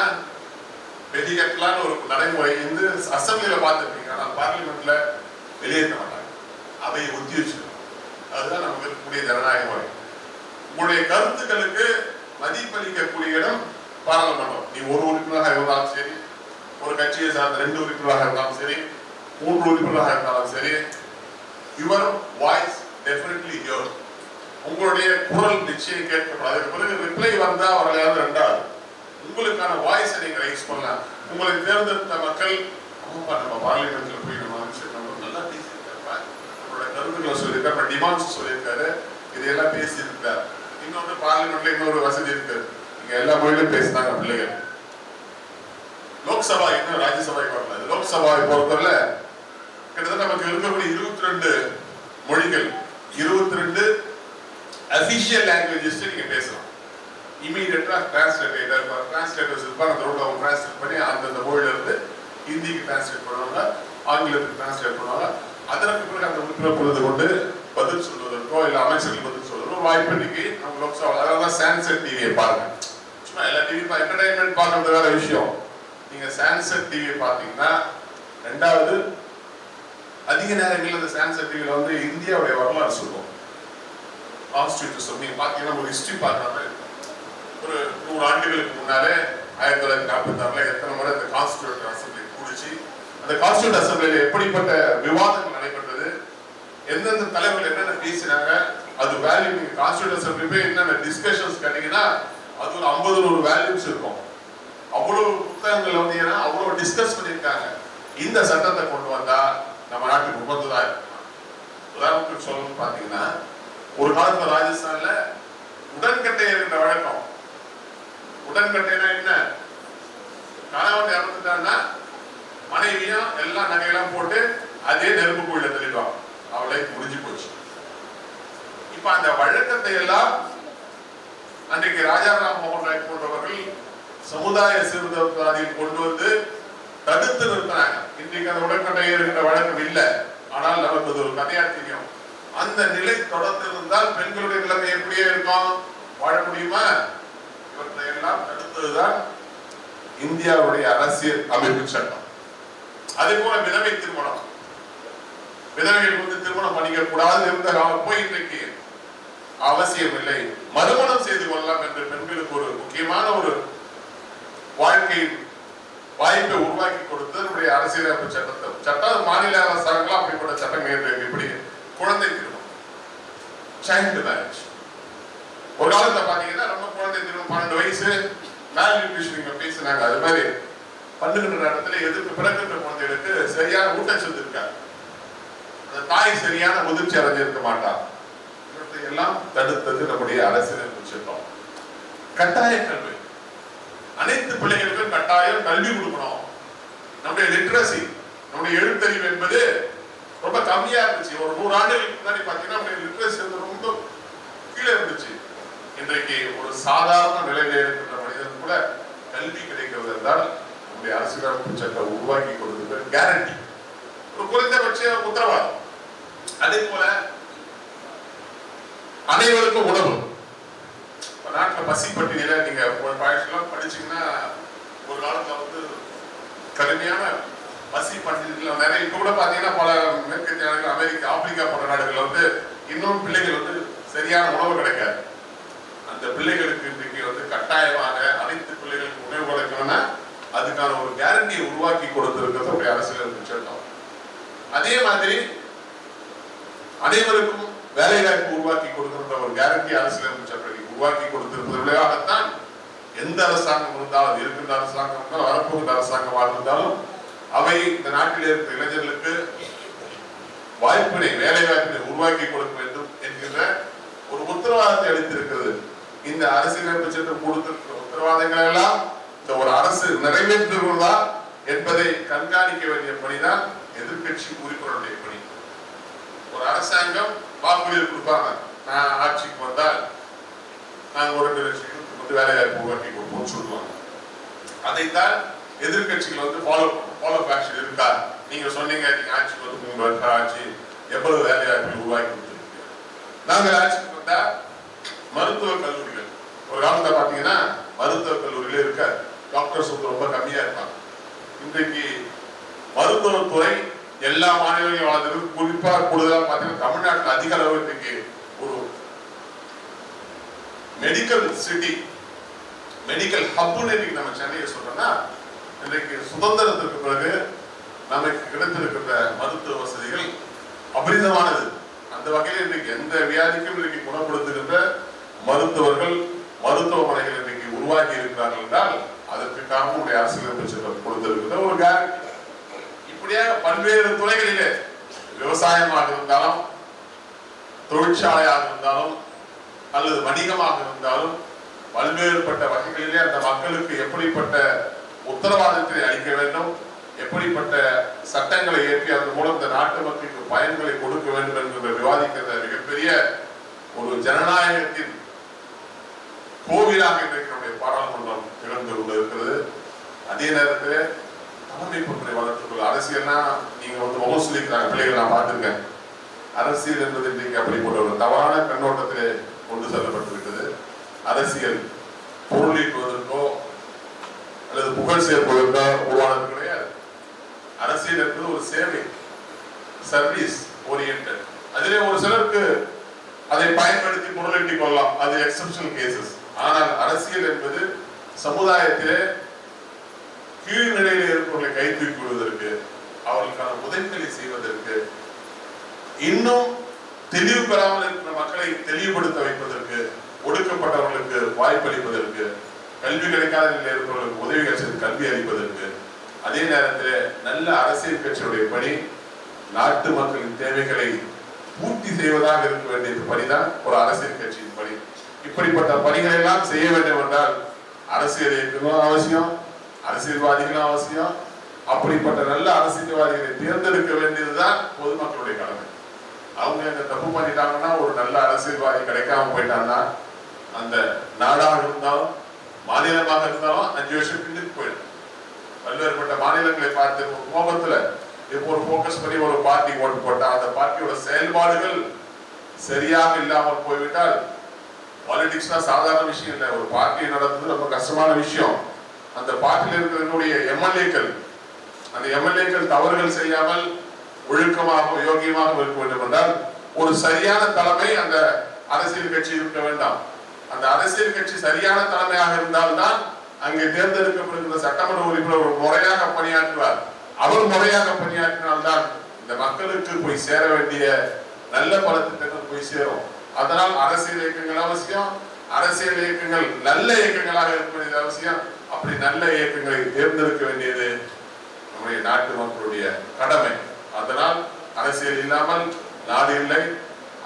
வெளியேற்றலான்னு ஒரு நடைமுறை வந்து அசம்பிளியில பார்த்துருப்பீங்க. ஆனால் பார்லிமெண்ட்ல வெளியேற்ற மாட்டாங்க. அவையை ஒத்தி வச்சிருக்கோம். அதுதான் நமக்கு இருக்கக்கூடிய ஜனநாயக முறை. உங்களுடைய கருத்துக்களுக்கு மதிப்பளிக்கக்கூடிய இடம் பாராளுமன்றம். நீ ஒரு உறுப்பினராக இருந்தாலும் சரி, ஒரு கட்சியை சார்ந்த 2 உறுப்பினராக இருந்தாலும் சரி, 3 உறுப்பினராக இருந்தாலும் சரி, யுவர் வாய்ஸ் டெஃபினெட்லி ஹியர்ட். உங்களுடைய குரல் நிச்சயம் கேட்கப்படாது. அதுக்கு பிறகு ரிப்ளை வந்தா அவர்களாவது 2வது உங்களுக்கான வாய்ஸை நீங்க ரைஸ் பண்ணலாம். உங்களை தேர்ந்தெடுத்த மக்கள் நம்ம பார்லிமெண்ட்ல போய் நம்ம நல்லா பேசியிருக்காரு, நம்மளோட கருத்துக்களை சொல்லியிருக்காரு, நம்ம டிமாண்ட்ஸ் சொல்லியிருக்காரு, இதையெல்லாம் பேசியிருக்காரு. இன்னொன்று பார்லிமெண்ட்ல இன்னொரு வசதி இருக்கு. நீங்க எல்லா மொழியிலும் பேசினாங்க பிள்ளைகள். லோக்சபா இன்னும் ராஜ்யசபாய்க்கு வரல. லோக்சபாவை பொறுத்தவரை கிட்டத்தட்ட நமக்கு இருக்கக்கூடிய 22 மொழிகள், 22 அபிஷியல் லாங்குவேஜஸ் நீங்க பேசலாம். இமீடியட்டா டிரான்ஸ்லேட்டர்ஸ் இருப்பாங்க. அந்த ரோட்ல அவங்க டிரான்ஸ்லேட் பண்ணி அந்தந்த மொழியில இருந்து ஹிந்திக்கு டிரான்ஸ்லேட் பண்ணுவாங்க, ஆங்கிலத்துக்கு டிரான்ஸ்லேட் பண்ணுவாங்க. அதற்கு பிறகு அந்த உறுப்பினர் பொழுது கொண்டு பதில் சொல்வதற்கோ இல்லை அமைச்சர்கள் பதில் சொல்வதற்கோ வாய்ப்பு இன்னைக்கு நம்ம லோக்சபா. அதாவது சான்செட் டிவியை பாருங்க. சும்மா எல்லா டிவி என்டர்டைன்மெண்ட் பார்க்கறது வேற விஷயம். நீங்க சான்செட் டிவியை பார்த்தீங்கன்னா 2வது அதிக நேரங்களில் அந்த சான்செட் டிவியில வந்து இந்தியாவுடைய வரலாறு சொல்லுவோம். கான்ஸ்டிடியூஷன் நீங்க பாத்தீங்கன்னா ஒரு ஹிஸ்டரி பார்க்குற மாதிரி ஒரு 100 ஆண்டுகளுக்கு முன்னாலே 1946 எத்தனை முறை இந்த கான்ஸ்டிடியூட் அசம்பிளி கூடிச்சு, அந்த கான்ஸ்டிடியூட் அசம்பிளியில எப்படிப்பட்ட விவாதங்கள் நடைபெற்றது, எந்தெந்த தலைவர்கள் என்னென்ன பேசினாங்க, அது வேல்யூ. நீங்க கான்ஸ்டிடியூட் அசம்பிளி போய் என்னென்ன டிஸ்கஷன்ஸ் கேட்டீங்கன்னா அது ஒரு 50-100 வேல்யூஸ் இருக்கும். அவ்வளவு புத்தகங்கள் வந்து ஏன்னா அவ்வளவு டிஸ்கஸ் பண்ணியிருக்காங்க. இந்த சட்டத்தை கொண்டு வந்தா நம்ம நாட்டுக்கு உகந்ததா இருக்கும். உதாரணத்துக்கு சொல்லணும்னு பாத்தீங்கன்னா ஒரு காலத்துல ராஜஸ்தான்ல உடன்கட்டை என்கிற வழக்கம். உடன்கட்டைனா என்ன? கணவன் இறந்துட்டான்னா மனைவியும் எல்லா நகையெல்லாம் போட்டு அதே நெருப்பு கோயில தெளிவாங்க. அவளை முடிஞ்சு போச்சு. இப்ப அந்த வழக்கத்தை எல்லாம் அன்றைக்கு ராஜாராம் மோகன் ராய் போன்றவர்கள் சமுதாய சீர்திருத்தவாதிகள் கொண்டு வந்து தடுத்து நிறுத்தினாங்க. இன்றைக்கு அந்த உடன்கட்டை என்கிற வழக்கம் இல்லை. ஆனால் நமக்கு ஒரு கதையா தெரியும். அந்த நிலை தொடர்ந்து இருந்தால் பெண்களுடைய நிலைமை எப்படியே இருக்கும்? வாழ முடியுமா? இவற்றை எல்லாம் தடுத்ததுதான் இந்தியாவுடைய அரசியல் அமைப்பு சட்டம். அதே போல விதவை திருமணம். விதவைகள் வந்து திருமணம் பண்ணிக்க கூடாது இருந்த போய் இன்றைக்கு அவசியம் இல்லை, மறுமணம் செய்து கொள்ளலாம் என்று பெண்களுக்கு ஒரு முக்கியமான ஒரு வாழ்க்கை வாய்ப்பை உருவாக்கி கொடுத்து நம்முடைய அரசியலமைப்பு சட்டம் மாநில அரசாங்கம் அப்படிப்பட்ட சட்டம் எப்படி குழந்தை திருமணம், சைல்டு மேரேஜ். ஒரு காலத்துல பாத்தீங்கன்னா ரொம்ப குழந்தை திருமணம் 12 வயசு மேல்நியூட்ரிஷன் பேசினாங்க. அது மாதிரி பண்ணுகின்ற இடத்துல எதிர்ப்பு பிறக்கின்ற குழந்தைகளுக்கு சரியான ஊட்டச்சத்து இருக்காது, அந்த தாய் சரியான முதிர்ச்சி அடைஞ்சிருக்க மாட்டார். இவற்றை எல்லாம் தடுத்தது நம்முடைய அரசியலமைப்பு சட்டம். கட்டாய கல்வி, அனைத்து பிள்ளைகளுக்கும் கட்டாயம் கல்வி கொடுக்கணும். நம்முடைய லிட்ரசி, நம்முடைய எழுத்தறிவு என்பது ரொம்ப கம்மியா இருந்துச்சு. ஒரு 100 ஆண்டுகளுக்கு முன்னாடி பாத்தீங்கன்னா நம்முடைய லிட்ரசி வந்து ரொம்ப கீழே இருந்துச்சு. இன்றைக்கு ஒரு சாதாரண நிலையில இருக்கின்ற மனிதன் கூட கல்வி கிடைக்கிறது என்றால் நம்முடைய அரசியலமைப்பு சட்டம் உருவாக்கி கொடுக்கிற கேரண்டி, ஒரு குறைந்தபட்ச உத்தரவாதம். அதே போல அனைவருக்கும் உணவு. நாட்டில் பசி பட்டியல நீங்க படிச்சீங்கன்னா ஒரு காலத்துல வந்து கடுமையான பசி பட்டியல் நிறைய. இப்ப கூட பாத்தீங்கன்னா பல மேற்கத்திய நாடுகள், அமெரிக்கா, ஆப்பிரிக்கா போன்ற நாடுகள் வந்து இன்னும் பிள்ளைகள் வந்து சரியான உணவு கிடைக்காது. அந்த பிள்ளைகளுக்கு இன்றைக்கு வந்து கட்டாயமாக அனைத்து கேரண்டியை உருவாக்கி கொடுத்திருக்கிறது நம்முடைய அரசியலமைப்பு சட்டம். அதே மாதிரி அனைவருக்கும் வேலை வாய்ப்பு உருவாக்கி கொடுக்கின்ற ஒரு கேரண்டி அரசியலமைப்பு சட்டத்தை உருவாக்கி கொடுத்திருப்பது விளைவாகத்தான் எந்த அரசாங்கம் இருந்தாலும், இருக்கின்ற அரசாங்கம் இருந்தாலும், வரப்போகின்ற அரசாங்கமாக இருந்தாலும், அவை இந்த நாட்டில் இருக்கிற இளைஞர்களுக்கு வாய்ப்பினை, வேலை வாய்ப்பினை உருவாக்கி கொடுக்க வேண்டும் என்கின்ற ஒரு உத்தரவாதத்தை அளித்திருக்கிறது. இந்த அரசியலமைப்பு சட்டம் கொடுத்திருக்கிற உத்தரவாதங்கள் எல்லாம் இந்த ஒரு அரசு நிறைவேற்றுகிறதா என்பதை கண்காணிக்க வேண்டிய பணிதான் எதிர்கட்சி உறுப்பினருடைய பணி. ஒரு அரசாங்கம் வாக்குறுதி கொடுப்பாங்க, நான் ஆட்சிக்கு வந்தால் நாங்கள் 2 லட்சம் வந்து வேலை வாய்ப்பு உருவாக்கி கொடுப்போம் சொல்லுவாங்க. அதைத்தான் எதிர்கட்சிகள் வந்து ஃபாலோ ஆக்ஷன் இருக்கா? நீங்க சொன்னீங்க, நீங்க ஆட்சிக்கு வந்து 3 வருஷம் ஆட்சி, எவ்வளவு வேலை வாய்ப்பு உருவாக்கி கொடுத்துருக்கீங்க? நாங்கள் ஆட்சிக்கு வந்தா மருத்துவக் கல்லூரிகள், ஒரு காலத்துல பாத்தீங்கன்னா மருத்துவக் கல்லூரியில இருக்காது, டாக்டர்ஸ் வந்து ரொம்ப கம்மியா இருப்பாங்க. இன்றைக்கு மருத்துவத்துறை எல்லா மாநிலங்களும் வளர்ந்து, குறிப்பா கூடுதலாக பாத்தீங்கன்னா தமிழ்நாட்டில் அதிக அளவு இன்றைக்கு ஒரு மெடிக்கல் சிட்டி, மெடிக்கல் ஹப்னு இன்னைக்கு நம்ம சென்னையை சொல்றோம்னா, இன்றைக்கு சுதந்திரத்திற்கு பிறகு நமக்கு கிடைத்திருக்கின்ற மருத்துவ வசதிகள் அபரிதமானது. அந்த வகையில் இன்றைக்கு எந்த வியாதிக்கும் இன்றைக்கு குணப்படுத்துகின்ற மருத்துவர்கள், மருத்துவமனைகள் இன்றைக்கு உருவாக்கி இருக்கிறார்கள் என்றால் அதற்கு காரணம் அரசியலமைப்பு சட்டம் கொடுத்திருக்கிற ஒரு கேரண்டி. இப்படியாக பல்வேறு துறைகளிலே, விவசாயமாக இருந்தாலும், தொழிற்சாலையாக இருந்தாலும், அல்லது வணிகமாக இருந்தாலும், பல்வேறுபட்ட வகைகளிலே அந்த மக்களுக்கு எப்படிப்பட்ட உத்தரவாதத்தை அளிக்க வேண்டும், எப்படிப்பட்ட சட்டங்களை ஏற்றி அதன் மூலம் இந்த நாட்டு மக்களுக்கு பயன்களை கொடுக்க வேண்டும் என்கிற விவாதிக்கிற மிகப்பெரிய ஒரு ஜனநாயகத்தின் கோவிலாக இன்றைக்கு பாராளுமன்றம் திகழ்ந்து கொண்டு இருக்கிறது. அதே நேரத்தில் தலைமை பொறுப்பை வளர்த்துக்கொள்ள, அரசியல்னா நீங்க வந்து முகம் சொல்லிக்கிறாங்க பிள்ளைகள், நான் பார்த்திருக்கேன். அரசியல் என்பது இன்றைக்கு அப்படிப்பட்ட ஒரு தவறான கண்ணோட்டத்திலே கொண்டு செல்லப்பட்டிருக்கிறது. அரசியல் பொருளீட்டுவதற்கோ அல்லது புகழ் சேர்ப்பதற்கோ உருவானது கிடையாது. அரசியல் என்பது ஒரு சேவை, சர்வீஸ் ஓரியன்டட். அதிலே ஒரு சிலருக்கு அதை பயன்படுத்தி பொருளீட்டிக் கொள்ளலாம், அது எக்ஸெப்ஷனல் கேசஸ். ஆனால் அரசியல் என்பது சமுதாயத்திலே கீழ்நிலையில் இருப்பவர்களை கை தூக்கி விடுவதற்கு, அவர்களுக்கான உதவிகளை செய்வதற்கு, இன்னும் தெளிவு பெறாமல் இருக்கிற மக்களை தெளிவுபடுத்த வைப்பதற்கு, ஒடுக்கப்பட்டவர்களுக்கு வாய்ப்பளிப்பதற்கு, கல்வி கிடைக்காத நிலையில் இருப்பவர்களுக்கு உதவிகள் செய்து கல்வி அளிப்பதற்கு, அதே நேரத்தில் நல்ல அரசியல் கட்சியுடைய பணி நாட்டு மக்களின் தேவைகளை பூர்த்தி செய்வதாக இருக்க வேண்டிய பணிதான் ஒரு அரசியல் கட்சியின் பணி. இப்படிப்பட்ட பணிகளை எல்லாம் செய்ய வேண்டும் என்றால் அரசியல் இயக்கங்களும் அவசியம், அரசியல்வாதிகளும் அவசியம். அப்படிப்பட்ட நல்ல அரசியல்வாதிகளை தேர்ந்தெடுக்க வேண்டியதுதான் பொதுமக்களுடைய கடமை. அவங்க இந்த தப்பு பண்ணிட்டாங்கன்னா, ஒரு நல்ல அரசியல்வாதி கிடைக்காம போயிட்டாங்கன்னா, அந்த நாடாக இருந்தாலும் மாநிலமாக இருந்தாலும் 5 வருஷம் பின்னுக்கு போயிடும். பல்வேறுபட்ட மாநிலங்களை பார்த்து ஒரு கோபத்துல இப்போ ஒரு போக்கஸ் பண்ணி ஒரு பார்ட்டி ஓட்டு போட்டா அந்த பார்ட்டியோட செயல்பாடுகள் சரியாக இல்லாமல் போய்விட்டால், பாலிடிக்ஸ்னா சாதாரண விஷயம் இல்லை, ஒரு பார்ட்டி நடத்துறது ரொம்ப கஷ்டமான விஷயம். அந்த பார்ட்டியில் இருக்கிறவங்களுடைய எம்எல்ஏக்கள், அந்த எம்எல்ஏக்கள் தவறுகள் செய்யாமல் ஒழுக்கமாக யோகியமாக இருக்க வேண்டும் என்றால் ஒரு சரியான தலைமை அந்த அரசியல் கட்சி இருக்க வேண்டாம். அந்த அரசியல் கட்சி சரியான தலைமையாக இருந்தால்தான் அங்கே தேர்ந்தெடுக்கப்படுகிற சட்டமன்ற உறுப்பினர் ஒரு முறையாக பணியாற்றுவார். அவர் முறையாக பணியாற்றினால்தான் இந்த மக்களுக்கு போய் சேர வேண்டிய நல்ல பல திட்டங்கள் போய் சேரும். அதனால் அரசியல் இயக்கங்கள் அவசியம், அரசியல் இயக்கங்கள் நல்ல இயக்கங்களாக இருப்பது அவசியம். அப்படி நல்ல இயக்கங்களை தேர்ந்தெடுக்க வேண்டியது நம்முடைய நாட்டு மக்களுடைய கடமை. அதனால் அரசியல் இல்லாமல் நாடு இல்லை,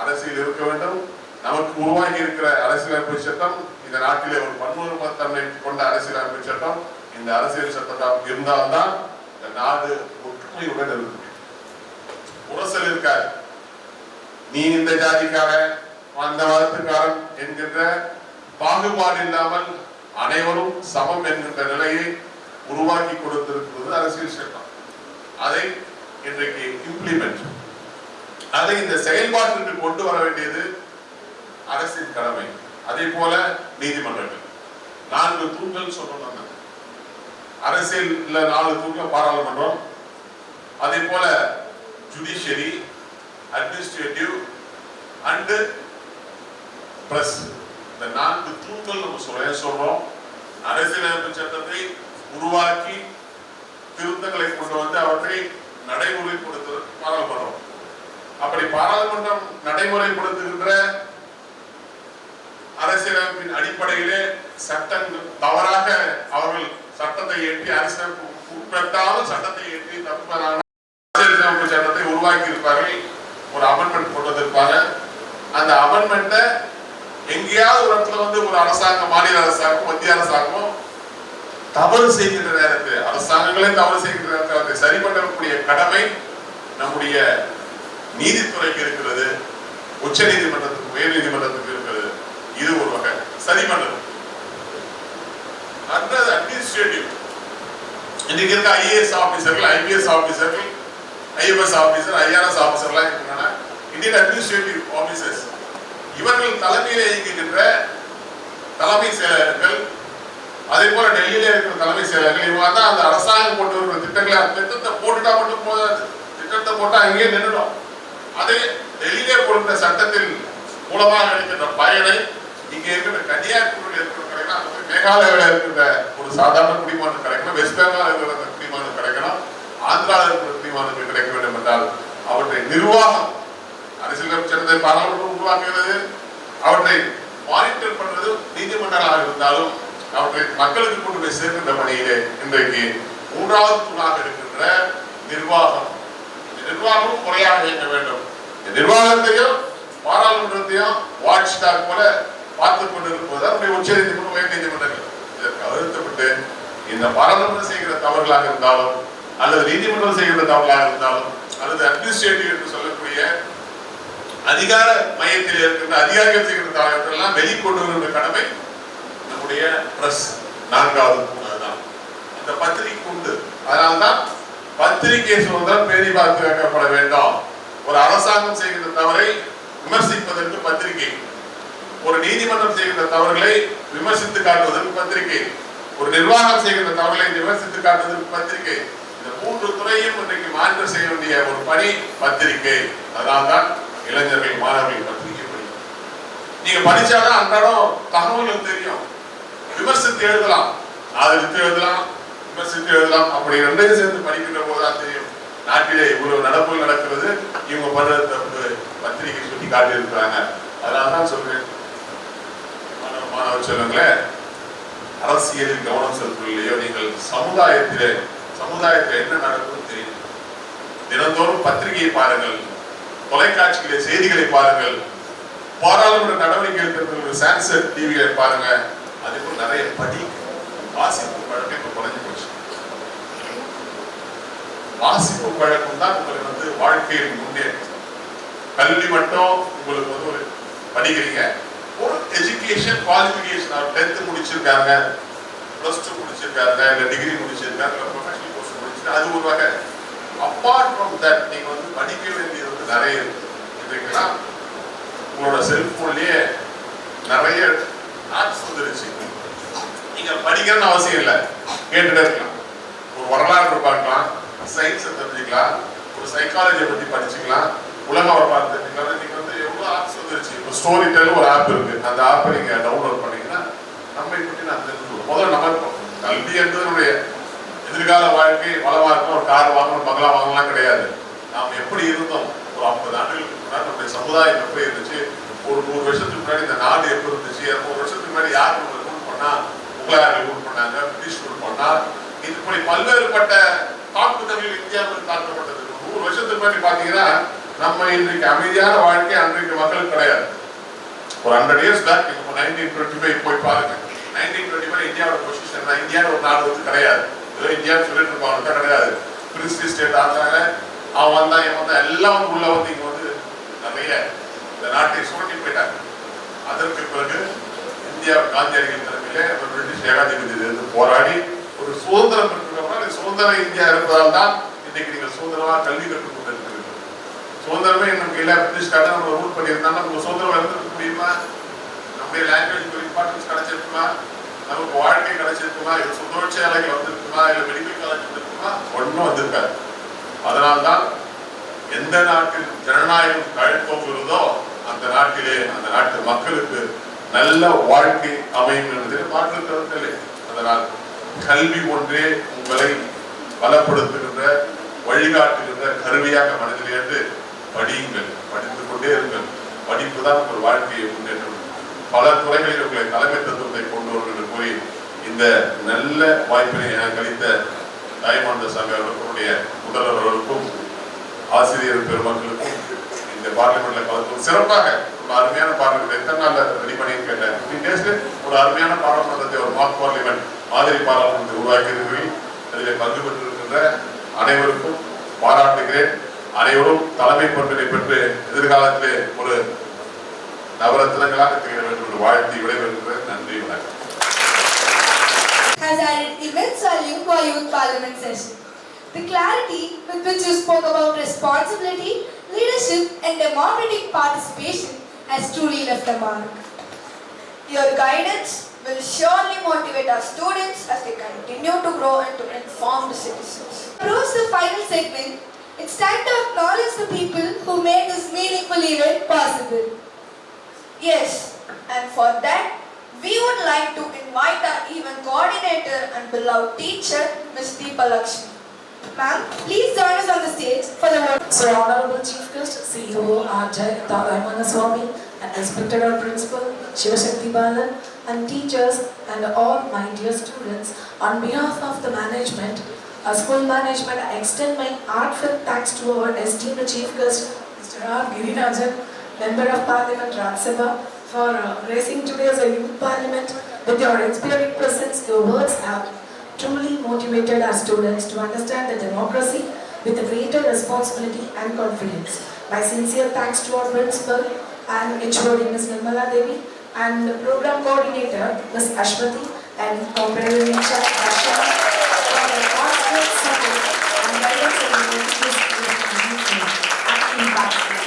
அரசியல் இருக்க வேண்டும். நமக்கு உருவாகி இருக்கிற அரசியலமைப்பு சட்டம் இந்த நாட்டிலே ஒரு பன்முகத்தன்மை கொண்ட அரசியலமைப்பு சட்டம். இந்த அரசியல் சட்டம் இருந்தால்தான் இந்த நாடு ஒற்றுமையுடன் இருக்க முடியும். உரசல் இருக்காது, நீ இந்த ஜாதிக்காரன் அந்த மதத்துக்காரன் என்கின்ற பாகுபாடு இல்லாமல் அனைவரும் சமம் என்கின்ற நிலையை உருவாக்கி கொடுத்திருக்கிறது அரசியல் சட்டம். அதை இன்றைக்கு இம்ப்ளிமெண்ட், அதை இந்த செயல்பாட்டிற்கு கொண்டு வர வேண்டியது அரசின் கடமை. அதே போல நீதிமன்றங்கள் 4 தூண்கள் சொல்லணும். அரசியல் 4 தூண்கள் பாராளுமன்றம், அதே போல ஜுடிஷியரி, அட்மினிஸ்ட்ரேட்டிவ் அண்ட் பிரஸ். இந்த 4 தூண்கள் நம்ம சொல்றோம். அரசியலமைப்பு சட்டத்தை உருவாக்கி திருத்தங்களை கொண்டு வந்து அவற்றை நடைமுறைப்படுத்துவது பாராளுமன்றம். அப்படி பாராளுமன்றம் நடைமுறைப்படுத்துகின்ற அரசியலமைப்பின் அடிப்படையிலே சட்டங்கள் தவறாக அவர்கள் சட்டத்தை ஏற்றி அரசியலமைப்பு உட்பட்டாலும் சட்டத்தை ஏற்றி தப்புவதான அரசியலமைப்பு சட்டத்தை உருவாக்கி இருப்பார்கள். ஒரு அமெண்ட்மெண்ட் கொண்டு வந்திருப்பாங்க. அந்த அமெண்ட்மெண்ட்டை எங்கேயாவது ஒரு இடத்துல வந்து ஒரு அரசாங்கம், மாநில அரசாங்கம், மத்திய அரசாங்கம் தவறு செய்கின்ற நேரத்தில், அரசாங்கங்களே தவறு செய்கின்ற நேரத்தில் அதை சரி பண்ணக்கூடிய கடமை நம்முடைய நீதித்துறைக்கு இருக்கிறது, உச்ச நீதிமன்றத்துக்கு, உயர் நீதிமன்றத்துக்கு இருக்கிறது. இது ஒரு வகை சரி பண்றது. அடுத்தது அட்மினிஸ்ட்ரேட்டிவ். இன்னைக்கு இருக்க ஐஏஎஸ் ஆபீசர்கள், ஐபிஎஸ் ஆபீசர்கள், ஐஎஃப்எஸ் ஆபீசர், ஐஆர்எஸ் ஆபீசர்லாம் இருக்காங்கன்னா இந்தியன் அட்மினிஸ்ட்ரேட்டிவ் ஆபீசர்ஸ். இவர்கள் தலைமையில இயங்குகின்ற தலைமை செயலர்கள், அதே போல டெல்லியில இருக்கிற தலைமை செயலர்கள், இவங்க தான் அந்த அரசாங்கம் போட்டு வருகிற திட்டங்களை, திட்டத்தை போட்டுட்டா மட்டும் போதாது, திட்டத்தை போட்டா அங்கேயே நின்றுடும். அதே டெல்லியிலே கொடுக்கிற சட்டத்தில் மூலமாக கிடைக்கின்ற பயனை இங்க இருக்கிற கன்னியாகுமரியில் இருக்கிற கிடைக்கணும், அந்த மாதிரி மேகாலயாவில் இருக்கிற ஒரு சாதாரண குடிமகனுக்கு கிடைக்கணும், வெஸ்ட் பெங்கால் இருக்கிற அந்த குடிமகனுக்கு கிடைக்கணும், ஆந்திராவில் இருக்கிற குடிமகனுக்கு கிடைக்க வேண்டும் என்றால் அவற்றை நிர்வாகம், அரசியலமைப்பு சட்டத்தை பாராளுமன்றம் உருவாக்குகிறது, அவற்றை மானிட்டர் பண்றது நீதிமன்றங்களாக இருந்தாலும் அவற்றை மக்களுக்கு கொண்டு போய் சேர்க்கின்ற பணியிலே இன்றைக்கு மூன்றாவது தூணாக இருக்கின்ற நிர்வாகம். நிர்வாகமும் முறையாக இயங்க வேண்டும். நிர்வாகத்தையும் பாராளுமன்றத்தையும் வாட்ச் டாக் போல பார்த்துக் கொண்டிருப்பதுதான் நம்முடைய உச்ச நீதிமன்றம், உயர் நீதிமன்றங்கள். இதற்கு அழுத்தப்பட்டு இந்த பாராளுமன்றம் செய்கிற தவறுகளாக இருந்தாலும் அல்லது நீதிமன்றம் செய்கிற தவறுகளாக இருந்தாலும் அல்லது அட்மினிஸ்ட்ரேட்டிவ் என்று சொல்லக்கூடிய அதிகார மையத்தில் இருக்கின்ற அதிகாரிகள் செய்கிற தவறுகள் எல்லாம் வெளிக்கொண்டு வருகிற கடமை நம்முடைய பிரஸ் நான்காவது தான். அந்த பத்திரிகை உண்டு. அதனால்தான் பத்திரிகை சுதந்திரம் பேணி பாதுகாக்கப்பட வேண்டும். ஒரு அரசாங்கம் செய்கின்ற தவறை விமர்சிப்பதற்கு பத்திரிகை, ஒரு நீதிமன்றம் செய்கின்ற தவறுகளை விமர்சித்து காட்டுவதற்கு பத்திரிகை, ஒரு நிர்வாகம் செய்கின்ற தவறுகளை விமர்சித்து காட்டுவதற்கு பத்திரிகை. இந்த மூன்று துறையும் இன்றைக்கு மாற்றம் செய்ய வேண்டிய ஒரு பணி பத்திரிகை. அதனால்தான் இளைஞர்கள், மாணவர்கள் பத்திரிகை படிக்கும். நீங்க படிச்சாதான் அன்றாடம் தகவல்கள் தெரியும். விமர்சித்து எழுதலாம், ஆதரித்து எழுதலாம், விமர்சித்து எழுதலாம். அப்படி ரெண்டையும் சேர்ந்து படிக்கின்ற போதுதான் தெரியும் நாட்டிலே இவ்வளவு நடப்புகள் நடக்கிறது, இவங்க பண்றது தப்பு, பத்திரிகை சுட்டி காட்டி இருக்கிறாங்க. அதனால்தான் சொல்றேன், மாணவ செல்வங்களே, அரசியலில் கவனம் செலுத்தவில்லையோ நீங்கள் சமுதாயத்திலே என்ன நடக்கும் தெரியும். தினந்தோறும் பத்திரிகையை பாருங்கள், தொலைக்காட்சியிலே செய்திகளை பாருங்கள், பாராளுமன்ற நடவடிக்கை இருக்கிற சான்சர் டிவியை பாருங்க. அதே போல நிறைய வாசிப்பு பழக்கம் இப்ப குறைஞ்சு போச்சு. வாசிப்பு பழக்கம் தான் உங்களுக்கு வந்து வாழ்க்கையில் முன்னேற்றம். கல்வி மட்டும் உங்களுக்கு வந்து ஒரு படிக்கிறீங்க, ஒரு எஜுகேஷன் குவாலிஃபிகேஷன், அவர் 10th முடிச்சிருக்காங்க, +2 முடிச்சிருக்காங்க, இல்ல டிகிரி முடிச்சிருக்காங்க, ப்ரொஃபஷனல் கோர்ஸ் முடிச்சிருக்காங்க, அது ஒரு வகை. அப்பார்ட் ஃப்ரம் தட் நீங்க வந்து படிக்க வேண்டியது வந்து நிறைய இருக்குன்னா உங்களோட செல்போன்லயே நிறைய ஆப்ஸ் வந்துருச்சு. நீங்க படிக்கணும்னு அவசியம் இல்லை, கேட்டுட்டே இருக்கலாம். ஒரு வரலாறு பார்க்கலாம், சயின்ஸை தெரிஞ்சுக்கலாம், ஒரு சைக்காலஜியை பத்தி படிச்சுக்கலாம், உலக வரலாறு தெரிஞ்சுக்கலாம். நீங்க வந்து எவ்வளவு ஆப்ஸ் வந்துருச்சு. இப்போ ஸ்டோரி டெல் ஒரு ஆப் இருக்கு, அந்த ஆப்பை நீங்க டவுன்லோட் பண்ணீங்கன்னா நம்மை பற்றி நான் தெரிஞ்சுக்கணும். முதல்ல நம்ம கல்வி என்பதனுடைய எதிர்கால வாழ்க்கை வளமா இருக்கும், ஒரு கார் வாங்கணும், பங்களா வாங்கலாம் கிடையாது. நாம் எப்படி இருந்தோம் ஒரு 50 ஆண்டுகளுக்கு முன்னாடி, நம்முடைய சமுதாயம் எப்படி இருந்துச்சு, ஒரு 100 வருஷத்துக்கு முன்னாடி இந்த நாடு எப்படி இருந்துச்சு, 100 வருஷத்துக்கு முன்னாடி யார் ரூல் பண்ணா, முகலாயர்கள் ரூல் பண்ணாங்க, பிரிட்டிஷ் ரூல் பண்ணா, இப்படி பல்வேறுபட்ட தாக்குதல்கள் இந்தியாவில் தாக்கப்பட்டது. 100 வருஷத்துக்கு முன்னாடி பாத்தீங்கன்னா நம்ம இன்றைக்கு அமைதியான வாழ்க்கை அன்றைக்கு மக்களுக்கு கிடையாது. ஒரு 100 years பேக், 1925 போய் பாருங்க. 1925 இந்தியாவோட பொசிஷன், இந்தியாவில் ஒரு நாடு வந்து கிடையாது, ஏதோ இந்தியா சொல்லிட்டு இருப்பாங்க கிடையாது. பிரின்ஸ்லி ஸ்டேட் ஆகிறாங்க, அவன் வந்தா இவன் வந்தா எல்லாம் வந்து உள்ள வந்து இங்க வந்து நிறைய இந்த நாட்டை சுரண்டி போயிட்டாங்க. அதற்கு பிறகு இந்தியா காந்தியடிகள் தலைமையிலே பிரிட்டிஷ் ஏகாதிபதியிலிருந்து போராடி ஒரு சுதந்திரம் பெற்றிருக்கிறோம்னா, சுதந்திர இந்தியா இருப்பதால் தான் இன்னைக்கு நீங்கள் சுதந்திரமா கல்வி கற்றுக் கொண்டிருக்கிறீர்கள். சுதந்திரமே நமக்கு இல்லை, பிரிட்டிஷ்காரன் நம்ம ரூல் பண்ணியிருந்தாலும் நமக்கு சுதந்திரம் இருந்திருக்க முடியுமா? நம்முடைய லாங்குவேஜ் இம்பார்ட்டன்ஸ் கிடைச்சிருக்குமா? நமக்கு வாழ்க்கை கிடைச்சிருக்குமா? இல்லை சுதோட்சையாலைகள் வந்திருக்குமா? இல்லை மெடிக்கல் காலேஜ் வந்திருக்குமா? ஒன்றும் வந்திருக்காது. அதனால்தான் எந்த நாட்டில் ஜனநாயகம் தழைத்தோங்குகிறதோ அந்த நாட்டிலே அந்த நாட்டு மக்களுக்கு நல்ல வாழ்க்கை அமையும் என்பதில் மாற்று கருத்தில்லை. அதனால் கல்வி ஒன்றே உங்களை பலப்படுத்துகின்ற வழிகாட்டுகின்ற கருவியாக மனதில் ஏற்று படியுங்கள், படித்துக் கொண்டே இருங்கள். படிப்பு தான் உங்கள் வாழ்க்கையை முன்னேற்றும். பல துறைகளில் உங்களை தலைமைத்துவத்தை கொண்டு வரும் என்று கூறி இந்த நல்ல வாய்ப்பினை எனக்கு அளித்த தாய்மானந்த சாமி அவர்களுடைய முதல்வர் அவர்களுக்கும் ஆசிரியர் பெருமக்களுக்கும் இந்த பார்லிமெண்ட்ல கலந்து சிறப்பாக ஒரு அருமையான பார்லிமெண்ட் எத்தனை நாள் ரெடி பண்ணி கேட்டேன். ஒரு அருமையான பாராளுமன்றத்தை ஒரு மார்க் பார்லிமெண்ட் மாதிரி பாராளுமன்றத்தை உருவாக்கி இருக்கிறீர்கள். அதில் பங்கு பெற்றிருக்கின்ற அனைவருக்கும் பாராட்டுகிறேன். அனைவரும் தலைமை பண்பினை பெற்று எதிர்காலத்திலே ஒரு நவரத்னங்களாக திகழ வேண்டும் என்று வாழ்த்தி விடைபெறுகிறேன். நன்றி, வணக்கம். Has added immense value to our youth parliament session. The clarity with which you spoke about responsibility, leadership and democratic participation has truly left a mark. Your guidance will surely motivate our students as they continue to grow into informed citizens. Approach the final segment. It's time to acknowledge the people who made this meaningful event possible. Yes, and for that, we would like to invite our event coordinator and beloved teacher, Ms. Deepa Lakshmi. Ma'am, please join us on the stage for the word. So, Honorable Chief Guest, CEO R. Swami, and respected our principal, Shivashakti Balan, and teachers and all my dear students, on behalf of the management, school management, I extend my heartfelt thanks to our esteemed Chief Guest, Mr. R. Girirajan, Member of Parliament, Rajya Sabha, for raising today as a youth parliament. With your inspiring presence, your words have truly motivated our students to understand the democracy with a greater responsibility and confidence. My sincere thanks to our principal and HOD Ms. Nirmala Devi and the program coordinator Ms. Ashwati and comrade Richard Asha for the constant support and guidance in the and impactful.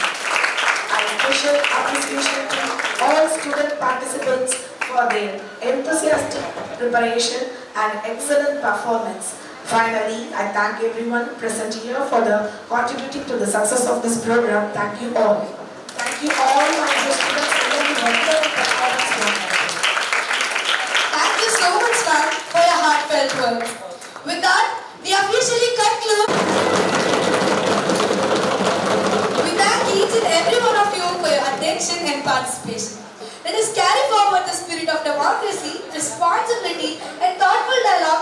A special appreciation to all student participants for their enthusiastic preparation and excellent performance. Finally, I thank everyone present here for the contributing to the success of this program. Thank you all. Thank you all my dear students for your wonderful performance. Thank you so much, ma'am, for your heartfelt words. With that, we officially conclude. We thank each and every one of you for your attention and participation. Let us carry forward the spirit of democracy, responsibility, and thoughtful dialogue